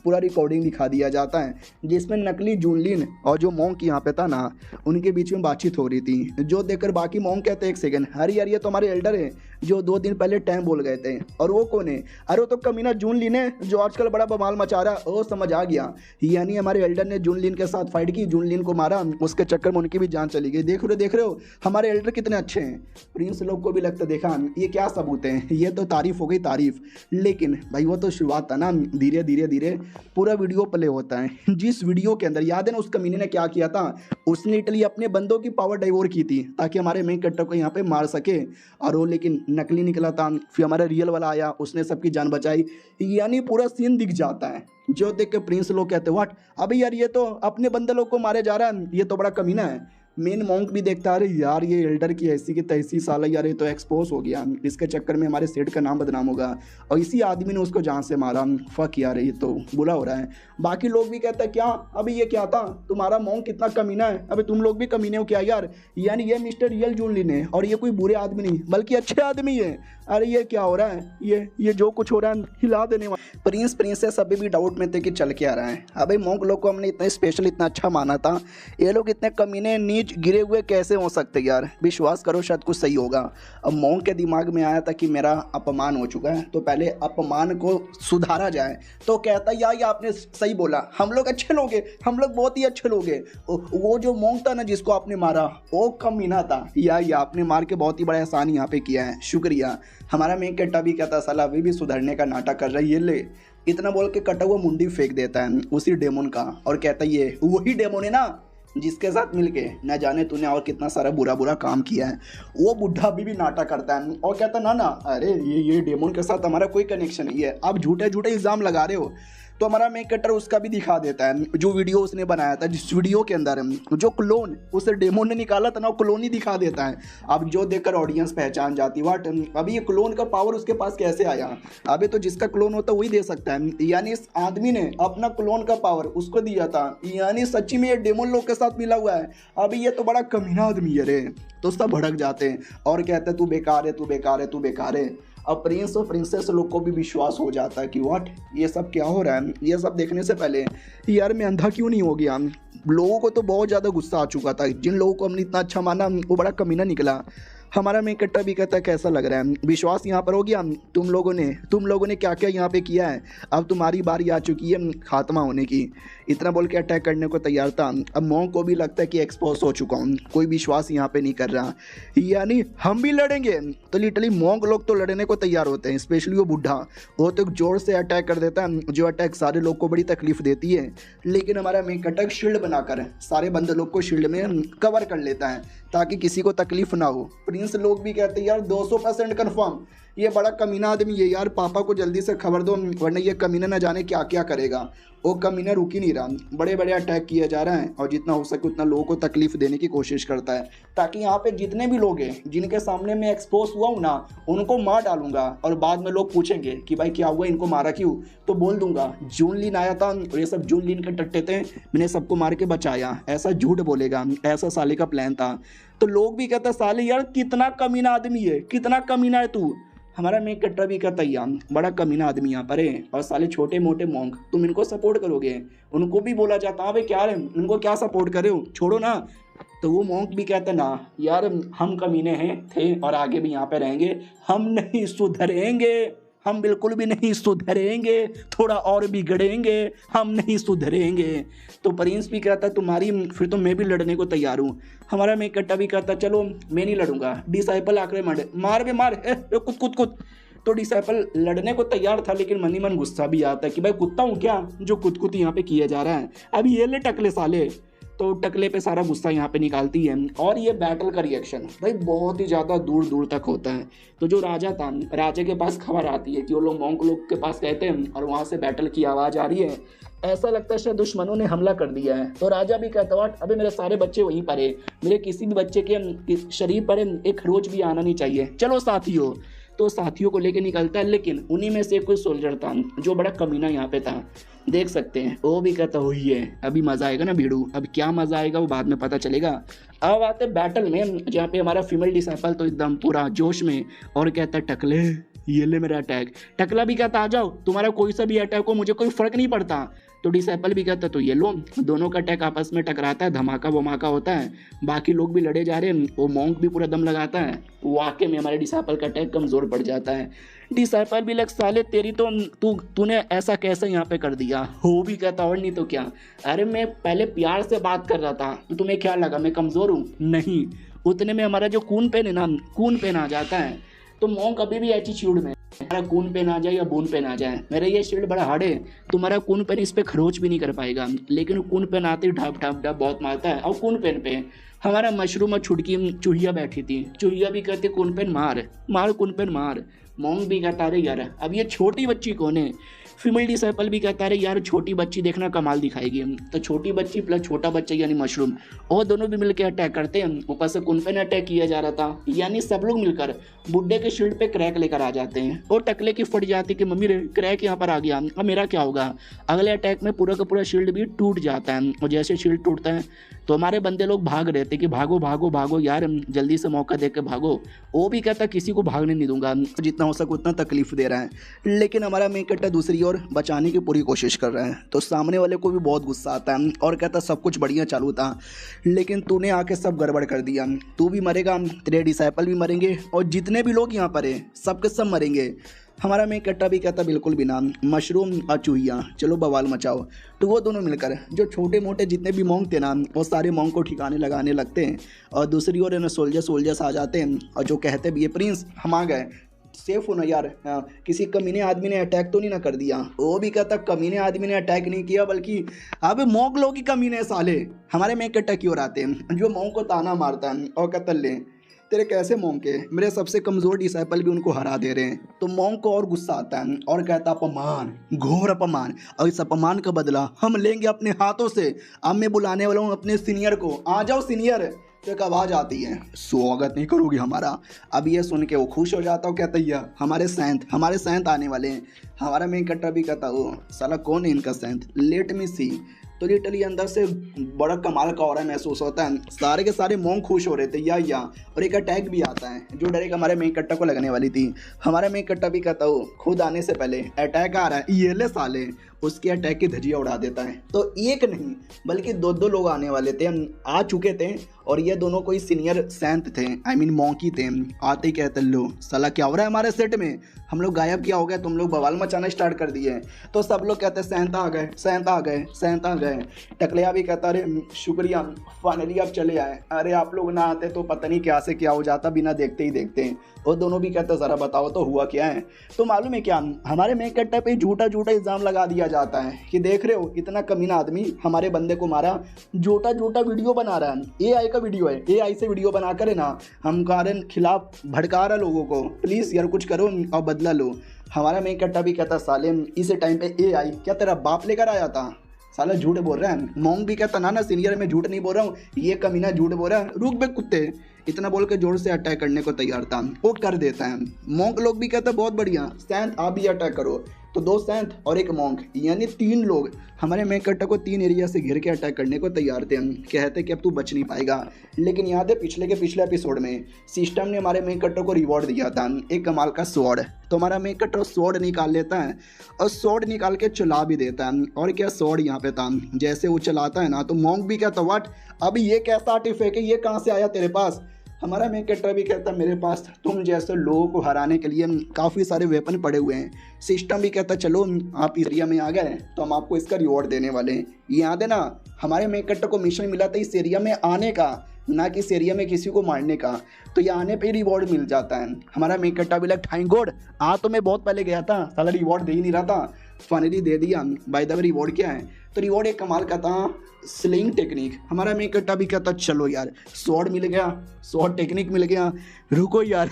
पूरा रिकॉर्डिंग दिखा दिया जाता है जिसमें नकली जूनलिन और जो मॉन्क यहाँ पे था ना उनके बीच में बातचीत हो रही थी, जो देखकर बाकी मॉन्क कहते एक सेकंड, अरे यार ये तो हमारे एल्डर है जो 2 दिन पहले टाइम बोल गए थे। और वो कौन है, अरे वो तो कमीना जूनलिन है जो आजकल बड़ा बवाल मचा रहा है। ओ समझ आ गया, यानी हमारे एल्डर ने जूनलिन के साथ फाइट की, जूनलिन को मारा, उसके चक्कर में उनकी भी जान चली गई। देख रहे हो हमारे एल्डर कितने अच्छे हैं। प्रिंस लोग को भी लगता देखा ये क्या सबूत है, ये तो तारीफ हो गई तारीफ। लेकिन भाई वो तो शुरुआत था ना, धीरे धीरे पूरा वीडियो प्ले होता है। जिस वीडियो के अंदर याद है ना उस कमीने ने क्या किया था, उसने इटली अपने बंदों की पावर डाइवर्ट की थी ताकि हमारे मेन कैरेक्टर को यहाँ पे मार सके, और वो लेकिन नकली निकला था। फिर हमारा रियल वाला आया, उसने सबकी जान बचाई, यानी पूरा सीन दिख जाता है। जो देख के प्रिंस लोग कहते व्हाट, अबे यार ये तो अपने बंदे लोग को मारे जा रहा है, ये तो बड़ा कमीना है। मेन मॉन्क भी देखता है अरे यार ये एल्डर की ऐसी की तैसी साला, यार ये तो एक्सपोज हो गया, इसके चक्कर में हमारे सेट का नाम बदनाम होगा, और इसी आदमी ने उसको जान से मारा, फक यार ये तो बुरा हो रहा है। बाकी लोग भी कहते हैं क्या अभी ये क्या था, तुम्हारा मॉन्क कितना कमीना है, अभी तुम लोग भी कमीने हो क्या यार, यानी ये मिस्टर रियल जूनलिन है और ये कोई बुरे आदमी नहीं बल्कि अच्छे आदमी है। अरे ये क्या हो रहा है, ये जो कुछ हो रहा है हिला देने वाला। प्रिंस प्रिंसेस अभी भी डाउट में थे कि चल के आ रहा है। अबे मॉन्क लोग को हमने इतना स्पेशल इतना अच्छा माना था, ये लोग इतने कमीने नीच गिरे हुए कैसे हो सकते यार, विश्वास करो शायद कुछ सही होगा। अब मॉन्क के दिमाग में आया था कि मेरा अपमान हो चुका है तो पहले अपमान को सुधारा जाए। तो कहता यार ये आपने सही बोला, हम लोग अच्छे लोग हैं, हम लोग बहुत ही अच्छे लोग हैं। वो जो मॉन्क था ना जिसको आपने मारा वो कमीना था, या ये आपने मार के बहुत ही बड़ा एहसान यहाँ पे किया है, शुक्रिया। हमारा मेन कैरेक्टर भी कहता साला अभी भी सुधरने का नाटक कर रही है, ले इतना बोल के कटा हुआ मुंडी फेंक देता है उसी डेमोन का, और कहता ये वही डेमोन है ना जिसके साथ मिलके न जाने तूने और कितना सारा बुरा काम किया है। वो बुढ़ा भी नाटक करता है और कहता ना अरे ये डेमोन के साथ हमारा कोई कनेक्शन नहीं है, आप झूठे इल्ज़ाम लगा रहे हो। तो हमारा मेन कैरेक्टर उसका भी दिखा देता है, जो वीडियो उसने बनाया था, जिस वीडियो के अंदर जो क्लोन उसे डेमोन ने निकाला था ना, वो क्लोन ही दिखा देता है। अब जो देखकर ऑडियंस पहचान जाती वाट अभी ये क्लोन का पावर उसके पास कैसे आया। अभी तो जिसका क्लोन होता है वही दे सकता है, यानी इस आदमी ने अपना क्लोन का पावर उसको दिया था, यानी सच्ची में ये डेमोन लोग के साथ मिला हुआ है। अभी ये तो बड़ा कमीना आदमी है रे। तो सब भड़क जाते हैं और कहते हैं तू बेकार है, तू बेकार है, तू बेकार है। अब प्रिंस और प्रिंसेस लोग को भी विश्वास हो जाता है कि व्हाट ये सब क्या हो रहा है। ये सब देखने से पहले यार मैं अंधा क्यों नहीं हो गया। लोगों को तो बहुत ज़्यादा गुस्सा आ चुका था, जिन लोगों को हमने इतना अच्छा माना वो बड़ा कमीना निकला। हमारा मेन कैरेक्टर भी कहता है कैसा लग रहा है, विश्वास यहाँ पर हो गया। तुम लोगों ने क्या क्या यहाँ पे किया है, अब तुम्हारी बारी आ चुकी है खात्मा होने की। इतना बोल के अटैक करने को तैयार था। अब मॉन्क को भी लगता है कि एक्सपोज हो चुका हूँ, कोई विश्वास यहाँ पे नहीं कर रहा, यानी हम भी लड़ेंगे। तो लिटरली मॉन्क लोग तो लड़ने को तैयार होते हैं, स्पेशली वो बुढ़ा, वो तो जोर से अटैक कर देता है, जो अटैक सारे लोग को बड़ी तकलीफ देती है। लेकिन हमारा मेन कैरेक्टर शील्ड बनाकर सारे बंदे लोग को शील्ड में कवर कर लेता है ताकि किसी को तकलीफ ना हो। प्रिंस लोग भी कहते हैं यार 200% कन्फर्म ये बड़ा कमीना आदमी है यार, पापा को जल्दी से खबर दो वरना ये कमीना ना जाने क्या क्या करेगा। वो कमीना रुक ही नहीं रहा, बड़े बड़े अटैक किए जा रहे हैं और जितना हो सके उतना लोगों को तकलीफ देने की कोशिश करता है, ताकि यहाँ पे जितने भी लोग हैं जिनके सामने मैं एक्सपोज हुआ हूँ ना उनको मार डालूंगा। और बाद में लोग पूछेंगे कि भाई क्या हुआ, इनको मारा क्यों, तो बोल दूंगा जून लीन आया था और ये सब जून लीन के टट्टे थे, मैंने सबको मार के बचाया। ऐसा झूठ बोलेगा, ऐसा साले का प्लान था। तो लोग भी कहते साले यार कितना कमीना आदमी है, कितना कमीना है तू। हमारा मेन कैरेक्टर भी कहता है बड़ा कमीना आदमी यहाँ पर है। और साले छोटे मोटे मॉन्क तुम इनको सपोर्ट करोगे, उनको भी बोला जाता है भाई क्या है इनको क्या सपोर्ट करे हो, छोड़ो ना। तो वो मॉन्क भी कहते ना यार हम कमीने हैं थे और आगे भी यहाँ पे रहेंगे, हम नहीं सुधरेंगे, हम बिल्कुल भी नहीं सुधरेंगे, थोड़ा और बिगड़ेंगे, हम नहीं सुधरेंगे। तो प्रिंस भी कहता तुम्हारी फिर तो मैं भी लड़ने को तैयार हूँ। हमारा मेन कैरेक्टर भी कहता चलो मैं नहीं लड़ूंगा, डिसाइपल आकर मार बे मार, कुत। तो डिसाइपल लड़ने को तैयार था, लेकिन मन ही मन गुस्सा भी आता है कि भाई कुत्ता हूँ क्या जो कुत यहाँ पे किया जा रहा है। अब ये ले टकले साले, तो टकले पे सारा गुस्सा यहाँ पे निकालती है। और ये बैटल का रिएक्शन भाई बहुत ही ज़्यादा दूर दूर तक होता है। तो जो राजा था, राजा के पास खबर आती है कि वो लोग मॉन्क लोग के पास कहते हैं और वहाँ से बैटल की आवाज़ आ रही है, ऐसा लगता है शायद दुश्मनों ने हमला कर दिया है। तो राजा भी कहता है अबे मेरे सारे बच्चे वहीं पर है, मेरे किसी भी बच्चे के शरीर पर एक खरोच भी आना नहीं चाहिए, चलो साथियों। तो साथियों को लेके निकलता है, लेकिन उन्हीं में से कोई सोल्जर था जो बड़ा कमीना यहाँ पे था, देख सकते हैं। वो भी कहता हुई है अभी मजा आएगा ना बीड़ू, अब क्या मजा आएगा वो बाद में पता चलेगा। अब आते बैटल में जहाँ पे हमारा फीमेल डिसाइपल तो एकदम पूरा जोश में और कहता टकले ये ले मेरा अटैक। टकला भी कहता आ जाओ, तुम्हारा कोई सा भी अटैक हो मुझे कोई फर्क नहीं पड़ता। तो डिसाइपल भी कहता तो ये लो, दोनों का अटैक आपस में टकराता है, धमाका वमाका होता है, बाकी लोग भी लड़े जा रहे हैं, वो मॉन्क भी पूरा दम लगाता है। वाकई में हमारे डिसाइपल का अटैक कमज़ोर पड़ जाता है। डिसाइपल भी लग साले तेरी तो तूने ऐसा कैसे यहाँ पे कर दिया। हो भी कहता और नहीं तो क्या, अरे मैं पहले प्यार से बात कर रहा था, तो तुम्हें क्या लगा मैं कमज़ोर हूँ, नहीं। उतने में हमारा जो खून पेन है ना, खून पेन आ जाता है। तो मॉन्क अभी भी एटीट्यूड में, हमारा खून पेन आ जाए या बून पेन आ जाए, मेरा ये शील्ड बड़ा हार्ड है, तुम्हारा खून पेन इस पर खरोच भी नहीं कर पाएगा। लेकिन खून पेन आते ही ढप ढप ढप बहुत मारता है। और खून पेन पे हमारा मशरूम और छुटकी चूहिया बैठी थी, चूहिया भी कहती खून पेन मार मार, खून पेन मार। मॉन्क भी कहता रहे यार अब ये छोटी बच्ची कौन है। फीमेल डिसाइपल भी कहता रहे यार छोटी बच्ची देखना कमाल दिखाएगी। तो छोटी बच्ची प्लस छोटा बच्चा यानी मशरूम, और दोनों भी मिलकर अटैक करते हैं। ऊपर से कुन पे अटैक किया जा रहा था, यानी सब लोग मिलकर बुड्ढे के शील्ड पे क्रैक लेकर आ जाते हैं। और टकले की फट जाती कि मम्मी रे क्रैक यहाँ पर आ गया, अब मेरा क्या होगा। अगले अटैक में पूरा का पूरा शील्ड भी टूट जाता है। और जैसे शील्ड टूटता है तो हमारे बंदे लोग भाग रहे थे कि भागो भागो भागो यार, जल्दी से मौका देख के भागो। वो भी कहता किसी को भागने नहीं दूंगा, जितना हो सके उतना तकलीफ दे रहा है। लेकिन हमारा मेन कैरेक्टर दूसरी ओर बचाने की पूरी कोशिश कर रहा है। तो सामने वाले को भी बहुत गुस्सा आता है और कहता सब कुछ बढ़िया चालू था, लेकिन तूने आके सब गड़बड़ कर दिया। तू भी मरेगा, तेरे डिसाइपल भी मरेंगे, और जितने भी लोग यहाँ पर हैं सब के सब मरेंगे। हमारा मेन कैरेक्टर भी कहता बिल्कुल भी ना, मशरूम और चूहिया चलो बवाल मचाओ। तो वो दोनों मिलकर जो छोटे मोटे जितने भी मॉन्क थे ना, वो सारे मॉन्क को ठिकाने लगाने लगते हैं। और दूसरी ओर ना सोल्जर्स आ जाते हैं और जो कहते भी ये प्रिंस हम आ गए, सेफ हो ना यार, किसी कमीने आदमी ने अटैक तो नहीं ना कर दिया। वो भी कहता कमीने आदमी ने अटैक नहीं किया, बल्कि अब मॉन्क लोग ही कमीने साले। हमारे मेन कैरेक्टर की ओर आते हैं जो मॉन्क को ताना मारता है और कहता ले तेरे कैसे मोंग के मेरे सबसे कमजोर डिसाइपल भी उनको हरा दे रहे हैं। तो मोंग को और गुस्सा आता है और कहता अपमान, घोर अपमान, और इस अपमान का बदला हम लेंगे अपने हाथों से। अब मैं बुलाने वाला हूँ अपने सीनियर को, आ जाओ सीनियर। तो एक आवाज़ आती है, स्वागत नहीं करोगी हमारा। अब ये सुन के वो खुश हो जाता हूँ, कहता है हमारे सैंत आने वाले हैं। हमारा मेन कट्टा भी कहता वो साला कौन है इनका सैंत, लेट मी सी। तो लिटरली अंदर से बड़ा कमाल का ऑरा महसूस होता है। सारे के सारे मोंग खुश हो रहे थे या और एक अटैक भी आता है जो डायरेक्ट हमारे मेन कट्टा को लगने वाली थी। हमारा मेन कट्टा भी कहता हो खुद आने से पहले अटैक आ रहा है, ये ले साले, उसके अटैक की धज्जियां उड़ा देता है। तो एक नहीं बल्कि दो लोग आने वाले थे, आ चुके थे, और ये दोनों कोई सीनियर सैंत थे, आई मीन मॉन्की थे। आते ही कहते लो साला क्या हो रहा है हमारे सेट में, हम लोग गायब क्या हो गए, तुम लोग बवाल मचाना स्टार्ट कर दिए। तो सब लोग कहते हैं सैंत आ गए, सैंत आ गए, सैंत आ गए। टकलिया भी कहता अरे शुक्रिया फाइनली आप चले आए, अरे आप लोग ना आते तो पता नहीं क्या से क्या हो जाता बिना देखते ही देखते। और दोनों भी कहते ज़रा बताओ तो हुआ क्या है। तो मालूम है क्या, हमारे मेन कट्टा पे झूठा इल्ज़ाम लगा दिया जाता है कि देख रहे हो इतना कमीना आदमी हमारे बंदे को मारा, झूठा वीडियो बना रहा है, AI का वीडियो है, AI से वीडियो बना कर है ना हम कारण खिलाफ भड़का रहा लोगों को, प्लीज़ यार कुछ करो और बदला लो। हमारा मेन कट्टा भी कहता साले इस टाइम पे AI क्या तेरा बाप लेकर आया था, साला झूठ बोल रहा है। मोंग भी कहता ना सीनियर में झूठ नहीं बोल रहा हूँ, ये कमीना झूठ बोल रहा है, रुक बे कुत्ते। इतना बोल के जोर से अटैक करने को तैयार था, वो कर देता है। मोंग लोग भी कहता बहुत बढ़िया सैंत आप भी अटैक करो। तो 2 सैंत और 1 मोंग यानी 3 लोग हमारे मेन कट्टा को 3 एरिया से घिर के अटैक करने को तैयार थे। कहते कि अब तू बच नहीं पाएगा, लेकिन याद है पिछले एपिसोड में सिस्टम ने हमारे मेन कट्टा को रिवॉर्ड दिया था, एक कमाल का स्वॉर्ड। तो हमारा मेन कट्टा स्वॉर्ड निकाल लेता है और स्वॉर्ड निकाल के चला भी देता है। और क्या स्वॉर्ड यहाँ पे था, जैसे वो चलाता है ना तो मोंग भी कहता व्हाट, अब ये कैसा आर्टिफैक्ट है, ये कहाँ से आया तेरे पास। हमारा मेन कट्टा भी कहता मेरे पास तुम जैसे लोगों को हराने के लिए काफ़ी सारे वेपन पड़े हुए हैं। सिस्टम भी कहता चलो आप इस एरिया में आ गए तो हम आपको इसका रिवॉर्ड देने वाले हैं। याद है ना हमारे मेन कट्टा को मिशन मिला था इस एरिया में आने का, ना कि इस एरिया में किसी को मारने का। तो ये आने पे रिवॉर्ड मिल जाता है। हमारा मेन कट्टा भी लग थैंक गॉड, तो मैं बहुत पहले गया था, साला रिवॉर्ड दे ही नहीं रहा था, फाइनली दे दिया। बाय द वे रिवॉर्ड क्या है, तो रिवॉर्ड एक कमाल का था स्लिंग टेक्निक। हमारा मेन कट्टा भी कहता चलो यार स्वॉर्ड मिल गया, स्वॉर्ड टेक्निक मिल गया, रुको यार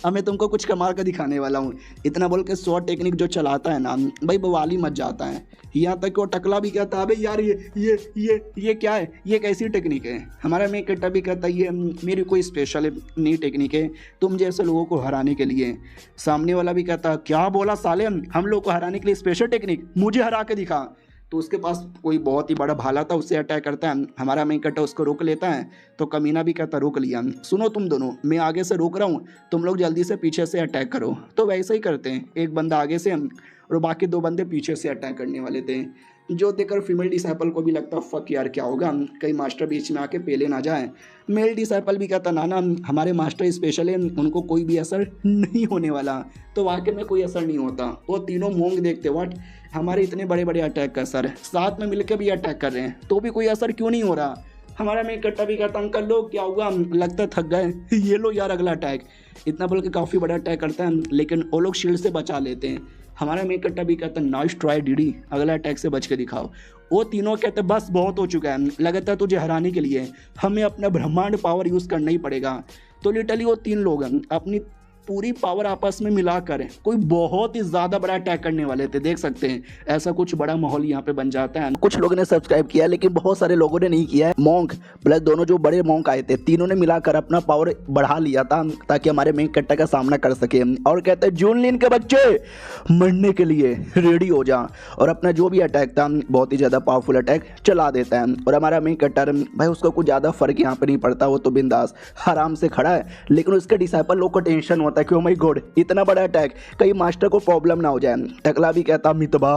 अब मैं तुमको कुछ कमाल का दिखाने वाला हूँ। इतना बोल के स्वॉर्ड टेक्निक जो चलाता है ना भाई बवाली मच जाता है। यहाँ तक कि वो टकला भी कहता है यार ये क्या है, ये कैसी टेक्निक है। हमारा मेन कट्टा भी कहता है ये मेरी कोई स्पेशल नई टेक्निक है तुम जैसे लोगों को हराने के लिए। सामने वाला भी कहता क्या बोला साले, हम लोग को हराने के लिए स्पेशल टेक्निक, मुझे हरा के दिखा। तो उसके पास कोई बहुत ही बड़ा भाला था, उससे अटैक करता है। हमारा मेन कट्टा उसको रोक लेता है। तो कमीना भी कहता रोक लिया, सुनो तुम दोनों मैं आगे से रोक रहा हूँ, तुम लोग जल्दी से पीछे से अटैक करो। तो वैसे ही करते हैं, एक बंदा आगे से और बाकी 2 बंदे पीछे से अटैक करने वाले थे। जो देखकर फीमेल डिसाइपल को भी लगता फक यार क्या होगा, कहीं मास्टर बीच में आके पेले ना जाए। मेल डिसाइपल भी कहता ना हमारे मास्टर स्पेशल है, उनको कोई भी असर नहीं होने वाला। तो वाकई में कोई असर नहीं होता। वो तीनों मोंग देखते व्हाट, हमारे इतने बड़े बड़े अटैक का असर, साथ में मिलकर भी अटैक कर रहे हैं तो भी कोई असर क्यों नहीं हो रहा। हमारा मेन कट्टा भी कहता अंकल लोग क्या हुआ, लगता थक गए, ये लो यार अगला अटैक। इतना बोल के काफ़ी बड़ा अटैक करता है, लेकिन वो लोग शील्ड से बचा लेते हैं। हमारा मेन कट्टा भी कहता नाइस ट्राई डीडी, अगला अटैक से बच के दिखाओ। वो तीनों कहते बस बहुत हो चुका है, लगता है तुझे हराने के लिए हमें अपना ब्रह्मांड पावर यूज़ करना ही पड़ेगा। तो लिटरली वो 3 लोग अपनी पूरी पावर आपस में मिलाकर कोई बहुत ही ज़्यादा बड़ा अटैक करने वाले थे। देख सकते हैं ऐसा कुछ बड़ा माहौल यहाँ पे बन जाता है। कुछ लोगों ने सब्सक्राइब किया लेकिन बहुत सारे लोगों ने नहीं किया है। मोंग प्लस दोनों जो बड़े मोंग आए थे, तीनों ने मिलाकर अपना पावर बढ़ा लिया था ताकि हमारे मेन कट्टा का सामना कर सके। और कहते हैं जूनलिन के बच्चे मरने के लिए रेडी हो जा, और अपना जो भी अटैक था बहुत ही ज़्यादा पावरफुल अटैक चला देता है। और हमारा मेन कट्टा भाई उसको कुछ ज़्यादा फर्क यहाँ पे नहीं पड़ता, वो तो बिंदास आराम से खड़ा है। लेकिन उसके डिसाइपल लोग को टेंशन होता है कि ओ माय गॉड इतना बड़ा अटैक, कहीं मास्टर को प्रॉब्लम ना हो जाए। टकला भी कहता मितबा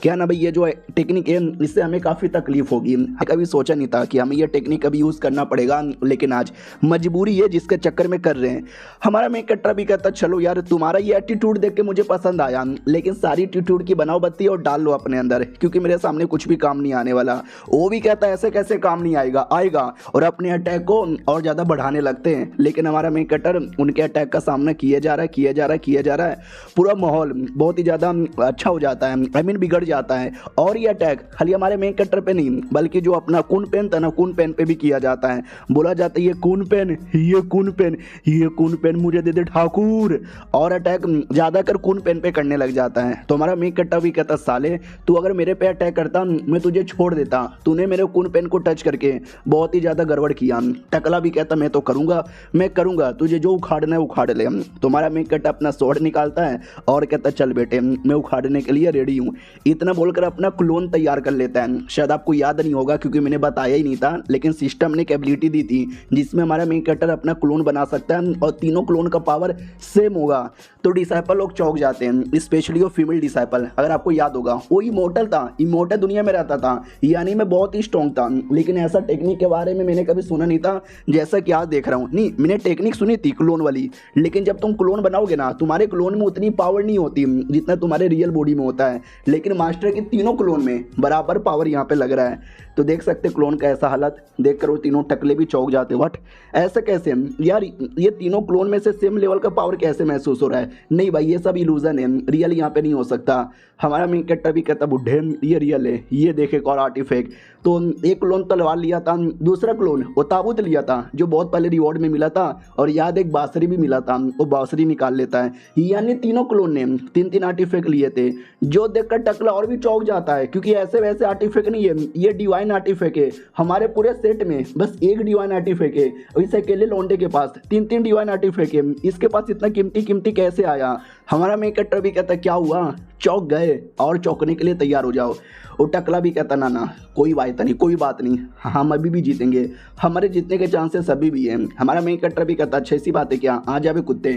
क्या ना भाई ये जो टेक्निक है इससे हमें काफ़ी तकलीफ होगी, कभी सोचा नहीं था कि हमें ये टेक्निक कभी यूज़ करना पड़ेगा, लेकिन आज मजबूरी है जिसके चक्कर में कर रहे हैं। हमारा मेन कट्टा भी कहता चलो यार तुम्हारा ये एटीट्यूड देख के मुझे पसंद आया, लेकिन सारी एटीट्यूड की बनाओ बत्ती और डाल लो अपने अंदर, क्योंकि मेरे सामने कुछ भी काम नहीं आने वाला। वो भी कहता ऐसे कैसे काम नहीं आएगा, और अपने अटैक को और ज़्यादा बढ़ाने लगते हैं। लेकिन हमारा मेन कट्टर उनके अटैक का सामना किया जा रहा है किया जा रहा है किया जा रहा है, पूरा माहौल बहुत ही ज़्यादा अच्छा हो जाता है, आई मीन बिगड़ जाता है। और ये अटैक खाली हमारे मेन कैरेक्टर पे नहीं बल्कि जो अपना कून पेन था ना, कून पेन पे भी किया जाता है। बोला जाता है ये कून पेन, ये कून पेन, ये कून पेन मुझे दे दे ठाकुर, और अटैक ज़्यादातर कून पेन पे करने लग जाता है। तो हमारा मेन कैरेक्टर भी कहता साले तू अगर मेरे पे अटैक करता मैं तुझे छोड़ देता, तूने मेरे कून पेन को टच करके बहुत ही ज़्यादा गड़बड़ किया। टकला भी कहता मैं तो करूँगा, मैं करूँगा, तुझे जो उखाड़ना है उखाड़ ले। तुम्हारा मेन कैरेक्टर अपना स्वॉर्ड निकालता है और कहता चल बेटे मैं उखाड़ने के लिए रेडी हूँ। इतना बोलकर अपना क्लोन तैयार कर लेता है। शायद आपको याद नहीं होगा क्योंकि मैंने बताया ही नहीं था, लेकिन सिस्टम ने एक एबिलिटी दी थी जिसमें हमारा मेन कैरेक्टर अपना क्लोन बना सकता है और तीनों क्लोन का पावर सेम होगा। तो डिसाइपल लोग चौंक जाते हैं, स्पेशली वो फीमेल डिसाइपल। अगर आपको याद होगा वो इमोर्टल था, इमोर्टल दुनिया में रहता था, यानी मैं बहुत ही स्ट्रॉन्ग था, लेकिन ऐसा टेक्निक के बारे में मैंने कभी सुना नहीं था जैसा कि आज देख रहा हूँ। नहीं, मैंने टेक्निक सुनी थी क्लोन वाली, लेकिन जब तुम क्लोन बनाओगे ना तुम्हारे क्लोन में उतनी पावर नहीं होती जितना तुम्हारे रियल बॉडी में होता है, लेकिन मास्टर के तीनों क्लोन में बराबर पावर यहाँ पे लग रहा है। तो देख सकते क्लोन का ऐसा हालत देख कर वो तीनों टकले भी चौंक जाते। व्हाट, ऐसा कैसे यार, ये तीनों क्लोन में से सेम लेवल का पावर कैसे महसूस हो रहा है? नहीं भाई ये सब इल्यूजन है, रियल यहाँ पे नहीं हो सकता। हमारा मेन कैरेक्टर भी कहता बुढ़े ये रियल है, ये देखे और आर्टिफैक्ट। तो एक क्लोन तलवार लिया था, दूसरा क्लोन वो ताबूत लिया था जो बहुत पहले रिवॉर्ड में मिला था, और याद एक बांसुरी भी मिला था, वो बांसुरी निकाल लेता है। यानी तीनों क्लोन ने तीन तीन आर्टिफैक्ट लिए थे, जो देखकर टकला और भी चौंक जाता है क्योंकि ऐसे वैसे आर्टिफैक्ट नहीं है, ये डिवाइन आर्टिफैक्ट है। हमारे पूरे सेट में बस एक डिवाइन आर्टिफैक्ट है, इस अकेले लौंडे के पास तीन तीन डिवाइन आर्टिफैक्ट है, इसके पास इतना कीमती कीमती कैसे आया? हमारा मेन कैरेक्टर भी कहता क्या हुआ, चौंक गए और चौंकने के लिए तैयार हो जाओ। और टकला भी कहता ना ना कोई बात नहीं, कोई बात नहीं, हम अभी भी जीतेंगे, हमारे जीतने के चांसेस अभी भी हैं। हमारा मेन कैरेक्टर भी कहता अच्छा ऐसी बात है क्या, आ जावे कुत्ते।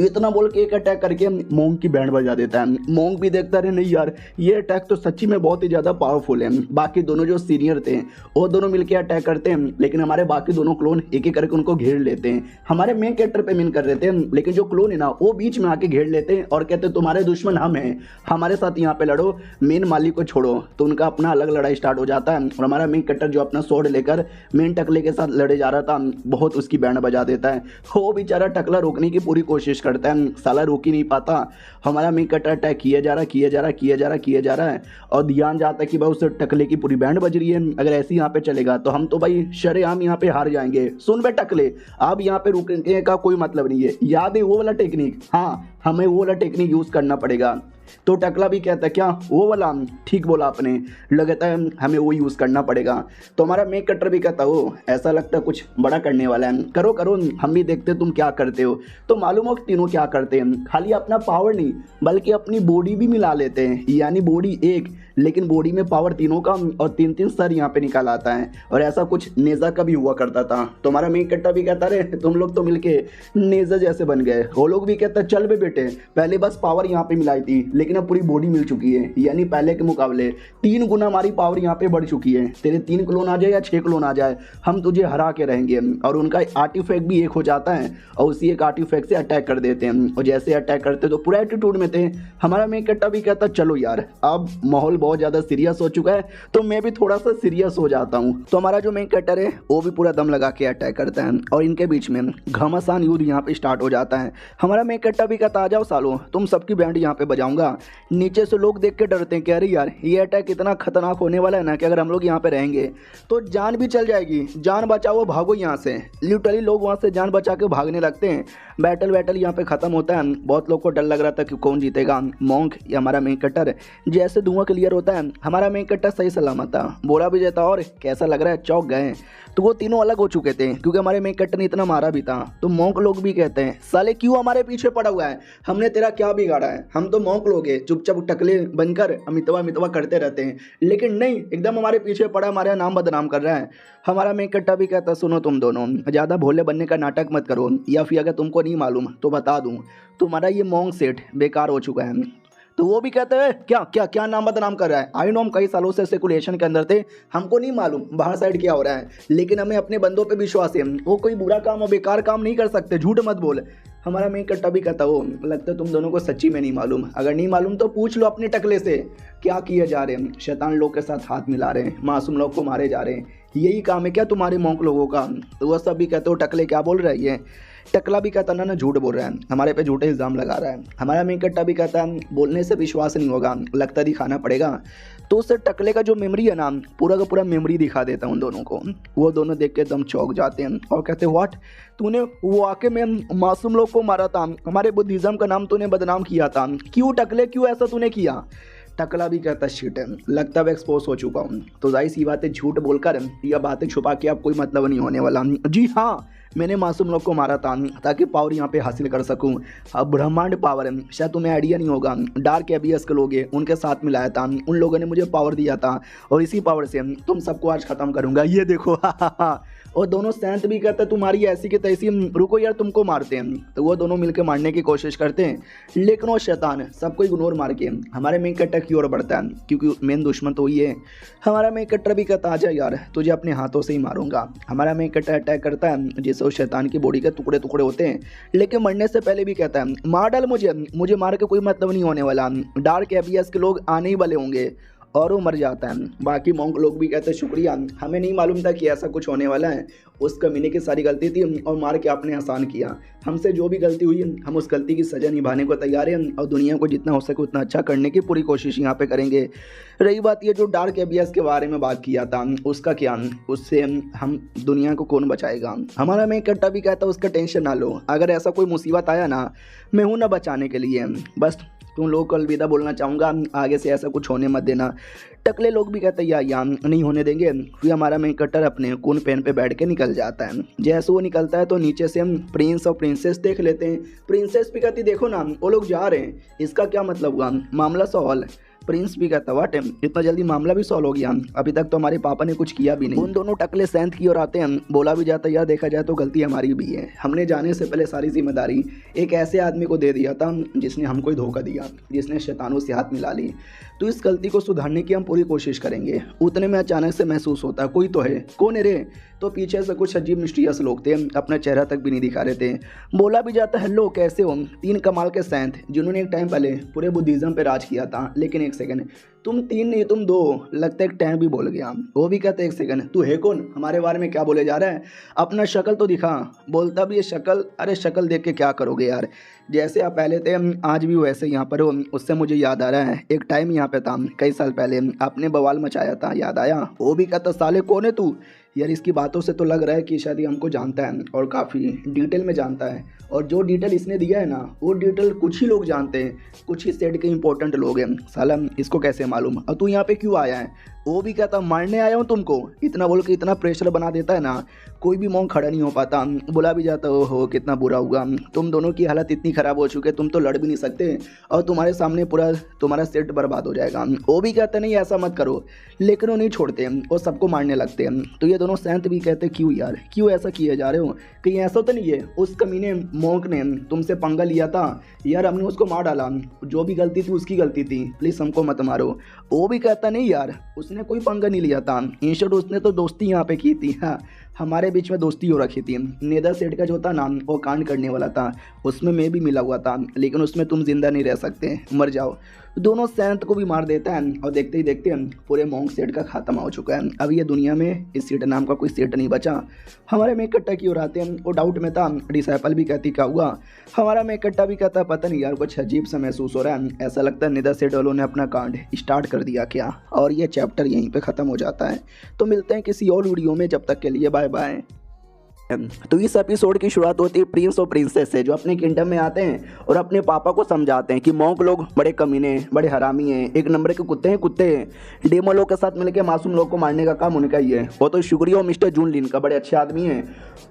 इतना बोल के एक अटैक करके मोंग की बैंड बजा देता है। मोंग भी देखता रहे नहीं यार ये अटैक तो सच्ची में बहुत ही ज़्यादा पावरफुल है। बाकी दोनों जो सीनियर थे वो दोनों मिलकर अटैक करते हैं, लेकिन हमारे बाकी दोनों क्लोन एक एक करके उनको घेर लेते हैं। हमारे मेन कैरेक्टर पे मिन कर रहे थे, लेकिन जो क्लोन है ना वो बीच में आके घेर लेते हैं और कहते तुम्हारे दुश्मन हम हैं, हमारे साथ यहाँ पे लड़ो, मेन मालिक को छोड़ो। तो उनका अपना अलग लड़ाई स्टार्ट हो जाता है और हमारा मेन कैरेक्टर जो अपना स्वॉर्ड लेकर मेन टकले के साथ लड़े जा रहा था बहुत उसकी बैंड बजा देता है। वो बेचारा टकला रोकने की पूरी कोशिश करता है, साला रोक ही नहीं पाता। हमारा मेन कैरेक्टर अटैक किया जा रहा है और ध्यान जाता है कि भाई उस टकले की पूरी बैंड बज रही है, अगर ऐसे यहाँ पे चलेगा तो हम तो भाई शरेआम यहाँ पे हार जाएंगे। सुन बे टकले, अब यहाँ पे रुकने का कोई मतलब नहीं है, याद है वो वाला टेक्निक, हाँ हमें वो वाला टेक्निक यूज करना पड़ेगा। तो टकला भी कहता है क्या वो वाला, ठीक बोला आपने, लगता है हमें वो यूज़ करना पड़ेगा। तो हमारा मेक कटर भी कहता हो ऐसा लगता है कुछ बड़ा करने वाला है, करो करो हम भी देखते तुम क्या करते हो। तो मालूम हो तीनों क्या करते हैं, खाली अपना पावर नहीं बल्कि अपनी बॉडी भी मिला लेते हैं, यानी बॉडी एक लेकिन बॉडी में पावर तीनों का और तीन तीन सर यहाँ पे निकाल आता है। और ऐसा कुछ नेजा का भी हुआ करता था। तो हमारा मेन कट्टा भी कहता रहे तुम लोग तो मिलके नेजा जैसे बन गए। वो लोग भी कहता चल बे बेटे, पहले बस पावर यहाँ पे मिलाई थी लेकिन अब पूरी बॉडी मिल चुकी है, यानी पहले के मुकाबले 3 गुना हमारी पावर यहाँ पे बढ़ चुकी है। तेरे 3 क्लोन आ जाए या 6 क्लोन आ जाए हम तुझे हरा के रहेंगे। और उनका आर्टिफैक्ट भी एक हो जाता है और उसी एक आर्टिफैक्ट से अटैक कर देते हैं। और जैसे अटैक करते तो पूरा एटीट्यूड में थे। हमारा मेन कट्टा भी कहता चलो यार अब माहौल बहुत ज़्यादा सीरियस हो चुका है तो मैं भी थोड़ा सा सीरियस हो जाता हूँ। तो हमारा जो मेन कटर है वो भी पूरा दम लगा के अटैक करता है और इनके बीच में घमासान युद्ध यहाँ पे स्टार्ट हो जाता है। हमारा मेन कट्टा भी कहता आ जाओ सालो तुम सबकी बैंड यहाँ पे बजाऊंगा। नीचे से लोग देख के डरते हैं कि अरे यार ये अटैक इतना खतरनाक होने वाला है ना कि अगर हम लोग यहाँ पे रहेंगे तो जान भी चल जाएगी, जान बचाओ भागो यहाँ से। लिटरली लोग वहाँ से जान बचा के भागने लगते हैं। बैटल यहाँ पे खत्म होता है। बहुत लोग को डर लग रहा था कि कौन जीतेगा, मोंक या हमारा मेन कटर। जैसे धुआं क्लियर होता है हमारा मेन कट्टर सही सलामत था, बोला भी जाता और कैसा लग रहा है, चौंक गए। तो वो तीनों अलग हो चुके थे क्योंकि हमारे मेन कट्टर ने इतना मारा भी था। तो मोंक लोग भी कहते हैं साले क्यों हमारे पीछे पड़ा हुआ है, हमने तेरा क्या बिगाड़ा है, हम तो मोंक लोग हैं चुपचाप टकले बनकर मितवा करते रहते हैं, लेकिन नहीं एकदम हमारे पीछे पड़ा, हमारा नाम बदनाम कर रहा है। हमारा मेन कट्टा भी कहता सुनो तुम दोनों ज़्यादा भोले बनने का नाटक मत करो, या फिर अगर तुमको नहीं मालूम तो बता दूं तुम्हारा ये मोंक सेट बेकार हो चुका है। तो वो भी कहते हैं क्या क्या क्या नाम बदनाम कर रहा है, आई नो हम कई सालों से सर्कुलेशन के अंदर थे, हमको नहीं मालूम बाहर साइड क्या हो रहा है, लेकिन हमें अपने बंदों पे विश्वास है, वो कोई बुरा काम और बेकार काम नहीं कर सकते, झूठ मत बोल। हमारा मेन कट्टा भी कहता हो लगता है तुम दोनों को सच्ची में नहीं मालूम, अगर नहीं मालूम तो पूछ लो अपने टकले से क्या किए जा रहे हैं, शैतान लोग के साथ हाथ मिला रहे हैं, मासूम लोग को मारे जा रहे हैं, यही काम है क्या तुम्हारे मोंक लोगों का। तो वह सब भी कहते हो टकले क्या बोल रही है, टकला भी कहता ना झूठ बोल रहा है, हमारे पे झूठे इल्ज़ाम लगा रहा है। हमारा मेन कट्टा भी कहता है बोलने से विश्वास नहीं होगा, लगता दिखाना पड़ेगा। तो उस टकले का जो मेमोरी है ना, पूरा का पूरा मेमोरी दिखा देता है उन दोनों को। वो दोनों देख के एकदम चौंक जाते हैं और कहते हैं व्हाट, तूने वाकई में मासूम लोग को मारा था, हमारे बुद्धिज़्म का नाम तूने बदनाम किया था, क्यों टकले, क्यों ऐसा तूने किया। टकला भी कहता शिट है, लगता है एक्सपोज हो चुका हूँ। तो जाहिर सी बातें झूठ बोलकर या बातें छुपा के अब कोई मतलब नहीं होने वाला। जी हाँ, मैंने मासूम लोग को मारा था ताकि पावर यहाँ पे हासिल कर सकूँ। अब ब्रह्मांड पावर है, शायद तुम्हें आइडिया नहीं होगा। डार्क एबीएस के लोग हैं, उनके साथ मिलाया था, उन लोगों ने मुझे पावर दिया था और इसी पावर से तुम सबको आज ख़त्म करूँगा, ये देखो। और दोनों सैंत भी कहते तुम्हारी ऐसी की तैसी, रुको यार तुमको मारते हैं। तो वो दोनों मिलकर मारने की कोशिश करते हैं, लेकिन वो शैतान सबको इग्नोर मार के हमारे मेन कट्टर की ओर बढ़ता है, क्योंकि मेन दुश्मन तो ये है। हमारा मेन कट्टर भी कहता आजा यार, तुझे अपने हाथों से ही मारूंगा। हमारा मेन कट्टर अटैक करता है, जिससे उस शैतान की बॉडी के टुकड़े टुकड़े होते हैं, लेकिन मरने से पहले भी कहता है मार डाल मुझे मार के कोई मतलब नहीं होने वाला, डार्क एबीएस के लोग आने ही वाले होंगे। और वो मर जाता है। बाकी मॉन्क लोग भी कहते हैं शुक्रिया, हमें नहीं मालूम था कि ऐसा कुछ होने वाला है। उस कमीने की सारी गलती थी और मार के आपने आसान किया। हमसे जो भी गलती हुई हम उस गलती की सज़ा निभाने को तैयार हैं और दुनिया को जितना हो सके उतना अच्छा करने की पूरी कोशिश यहाँ पे करेंगे। रही बात ये जो डार्क एबीएस के बारे में बात किया था, उसका क्या, उससे हम दुनिया को कौन बचाएगा। हमारा मैं कट्टा भी कहता उसका टेंशन ना लो, अगर ऐसा कोई मुसीबत आया ना, मैं हूँ ना बचाने के लिए। बस तुम लोग को अलविदा बोलना चाहूँगा, आगे से ऐसा कुछ होने मत देना। टकले लोग भी कहते हैं या नहीं होने देंगे। फिर हमारा मेन कट्टर अपने कून पेन पे बैठ के निकल जाता है। जैसे वो निकलता है तो नीचे से हम प्रिंस और प्रिंसेस देख लेते हैं। प्रिंसेस भी कहती देखो ना वो लोग जा रहे हैं, इसका क्या मतलब हुआ, मामला सॉल्व। प्रिंस भी कहता वाट इतना जल्दी मामला भी सॉल्व हो गया, अभी तक तो हमारे पापा ने कुछ किया भी नहीं। उन दोनों टकले सैंत की ओर आते हैं, बोला भी जाता है यार देखा जाए तो गलती हमारी भी है, हमने जाने से पहले सारी जिम्मेदारी एक ऐसे आदमी को दे दिया था जिसने हमको ही धोखा दिया, जिसने शैतानों से हाथ मिला ली। तो इस गलती को सुधारने की हम पूरी कोशिश करेंगे। उतने में अचानक से महसूस होता है कोई तो है, कौन है रे। तो पीछे से कुछ अजीब मिस्टीरियस लोग थे, अपना चेहरा तक भी नहीं दिखा रहे थे। बोला भी जाता है हेलो कैसे हो, तीन कमाल के सैंत जिन्होंने एक टाइम पहले पूरे बुद्धिज्म पे राज किया था। लेकिन एक सेकंड, तुम तीन नहीं तुम दो, लगता है एक टाइम भी बोल गया। वो भी कहते एक सेकंड तू है कौन, हमारे बारे में क्या बोले जा रहा है, अपना शक्ल तो दिखा। बोलता भी ये शक्ल, अरे शक्ल देख के क्या करोगे यार, जैसे आप पहले थे आज भी वैसे यहाँ पर हो। उससे मुझे याद आ रहा है एक टाइम यहाँ पे था कई साल पहले, आपने बवाल मचाया था, याद आया। वो भी कहता साले कौन है तू। यार इसकी बातों से तो लग रहा है कि शायद ये हमको जानता है और काफ़ी डिटेल में जानता है। और जो डिटेल इसने दिया है ना, वो डिटेल कुछ ही लोग जानते हैं, कुछ ही सेट के इंपॉर्टेंट लोग हैं। साला इसको कैसे मालूम, और तू यहाँ पे क्यों आया है। वो भी कहता मारने आया हूँ तुमको, इतना बोल के इतना प्रेशर बना देता है ना, कोई भी मौन खड़ा नहीं हो पाता। बुला भी जाता हो कितना बुरा हुआ, तुम दोनों की हालत इतनी ख़राब हो चुकी है, तुम तो लड़ भी नहीं सकते और तुम्हारे सामने पूरा तुम्हारा सेट बर्बाद हो जाएगा। वो भी कहते नहीं ऐसा मत करो, लेकिन वो नहीं छोड़ते और सबको मारने लगते हैं। तो ये दोनों सैंत भी कहते क्यों यार, क्यों ऐसा किए जा रहे हो, कहीं ऐसा तो नहीं है उस कमीने मॉन्क ने तुमसे पंगा लिया था यार, हमने उसको मार डाला, जो भी गलती थी उसकी गलती थी, प्लीज़ हमको मत मारो। वो भी कहता नहीं यार उसने कोई पंगा नहीं लिया था, इंस्टेंट उसने तो दोस्ती यहाँ पे की थी। हाँ हमारे बीच में दोस्ती हो रखी थी। नेदर सेठ का जो था ना वो कांड करने वाला था, उसमें मैं भी मिला हुआ था, लेकिन उसमें तुम जिंदा नहीं रह सकते, मर जाओ। दोनों सैंत को भी मार देता है और देखते ही देखते पूरे मॉन्क सेठ का खात्मा हो चुका है। अब ये दुनिया में इस सेठ नाम का कोई सेठ नहीं बचा। हमारे में कट्टा की ओर आते हैं, वो डाउट में था। डिसाइपल भी कहती क्या हुआ, हमारा में कट्टा भी कहता पता नहीं यार कुछ अजीब सा महसूस हो रहा है, ऐसा लगता है नेदर सेठ वालों ने अपना कांड स्टार्ट कर दिया क्या। और ये चैप्टर यहीं पे ख़त्म हो जाता है। तो मिलते हैं किसी और वीडियो में, जब तक के लिए बाय बाय। तो इस एपिसोड की शुरुआत होती है प्रिंस और प्रिंसेस से, जो अपने किंगडम में आते हैं और अपने पापा को समझाते हैं कि मॉन्क लोग बड़े कमीने, बड़े हरामी हैं, एक नंबर के कुत्ते हैं कुत्ते। डेमो लोग के साथ मिलकर मासूम लोग को मारने का काम उनका ही है। वो तो शुक्रिया और मिस्टर जून लिन का, बड़े अच्छे आदमी हैं,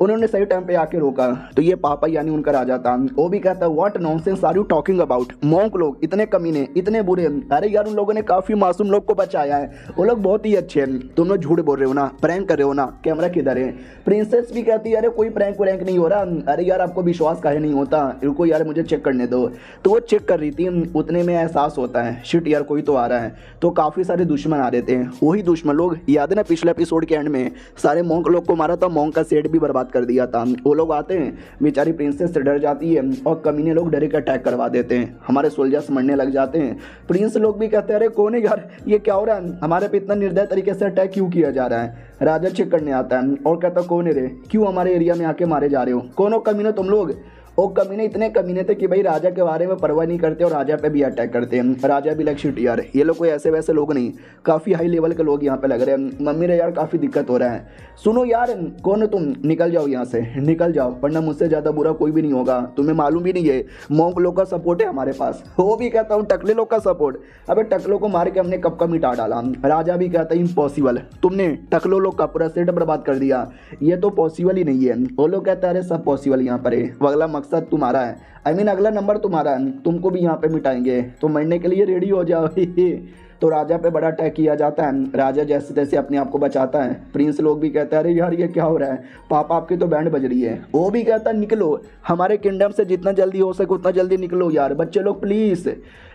उन्होंने सही टाइम पे आके रोका। तो ये पापा यानी उनका राजा था। वो भी कहता है what nonsense are you talking about, monk लोग इतने कमीने, इतने बुरे। अरे यार उन लोगों ने काफ़ी मासूम लोग को बचाया है, वो लोग बहुत ही अच्छे हैं, तुम लोग झूठ बोल रहे हो ना, प्रैंक कर रहे हो ना, कैमरा किधर है। प्रिंसेस भी कहती है अरे कोई प्रैंक व्रैंक नहीं हो रहा, अरे यार आपको विश्वास काहे नहीं होता, रुको यार मुझे चेक करने दो। तो वो चेक कर रही थी, उतने में एहसास होता है शिट यार कोई तो आ रहा है। तो काफ़ी सारे दुश्मन आ रहे थे, वही दुश्मन लोग, याद है ना पिछले एपिसोड के एंड में सारे मॉन्क लोग को मारा था, मॉन्क का सेट भी बर्बाद कर दिया था। वो लोग आते हैं, बेचारी प्रिंसेस से डर जाती है और कमीने लोग डरे के अटैक करवा देते हैं, हमारे सोल्जर्स मरने लग जाते हैं। प्रिंस लोग भी कहते हैं अरे कौन है यार, ये क्या हो रहा है, हमारे पे इतना निर्दय तरीके से अटैक क्यों किया जा रहा है। राजा चेक करने आता है और कहता कौन है रे, क्यों हमारे एरिया में आके मारे जा रहे हो, कौन हो कमीने तुम लोग। वो कमीने इतने कमीने थे कि भाई राजा के बारे में परवाह नहीं करते और राजा पे भी अटैक करते हैं। राजा भी लाइक शिट यार, ये लोग कोई ऐसे वैसे लोग नहीं, काफ़ी हाई लेवल के लोग यहाँ पे लग रहे हैं। मम्मी रे यार काफ़ी दिक्कत हो रहा है, सुनो यार कौन हो तुम, निकल जाओ यहाँ से, निकल जाओ, वरना मुझसे ज़्यादा बुरा कोई भी नहीं होगा। तुम्हें मालूम भी नहीं है मोंक लोग का सपोर्ट है हमारे पास। वो भी कहता हूँ टकले लोग का सपोर्ट, अबे टकलों को मार के हमने कब का मिटा डाला। राजा भी कहता है इम्पॉसिबल, तुमने टकलो लोग का पूरा सेट बर्बाद कर दिया, ये तो पॉसिबल ही नहीं है। वो लोग कहते हैं अरे सब पॉसिबल यहाँ पर है, अगला मकसद तुम्हारा है, अगला नंबर तुम्हारा है, तुमको भी यहाँ पे मिटाएंगे, तो मरने के लिए रेडी हो जाओ। तो राजा पे बड़ा अटैक किया जाता है। राजा जैसे तैसे अपने आप को बचाता है। प्रिंस लोग भी कहते हैं अरे यार ये क्या हो रहा है, पापा आपकी तो बैंड बज रही है। वो भी कहता है निकलो हमारे किंगडम से, जितना जल्दी हो सके उतना जल्दी निकलो यार बच्चे लोग प्लीज़।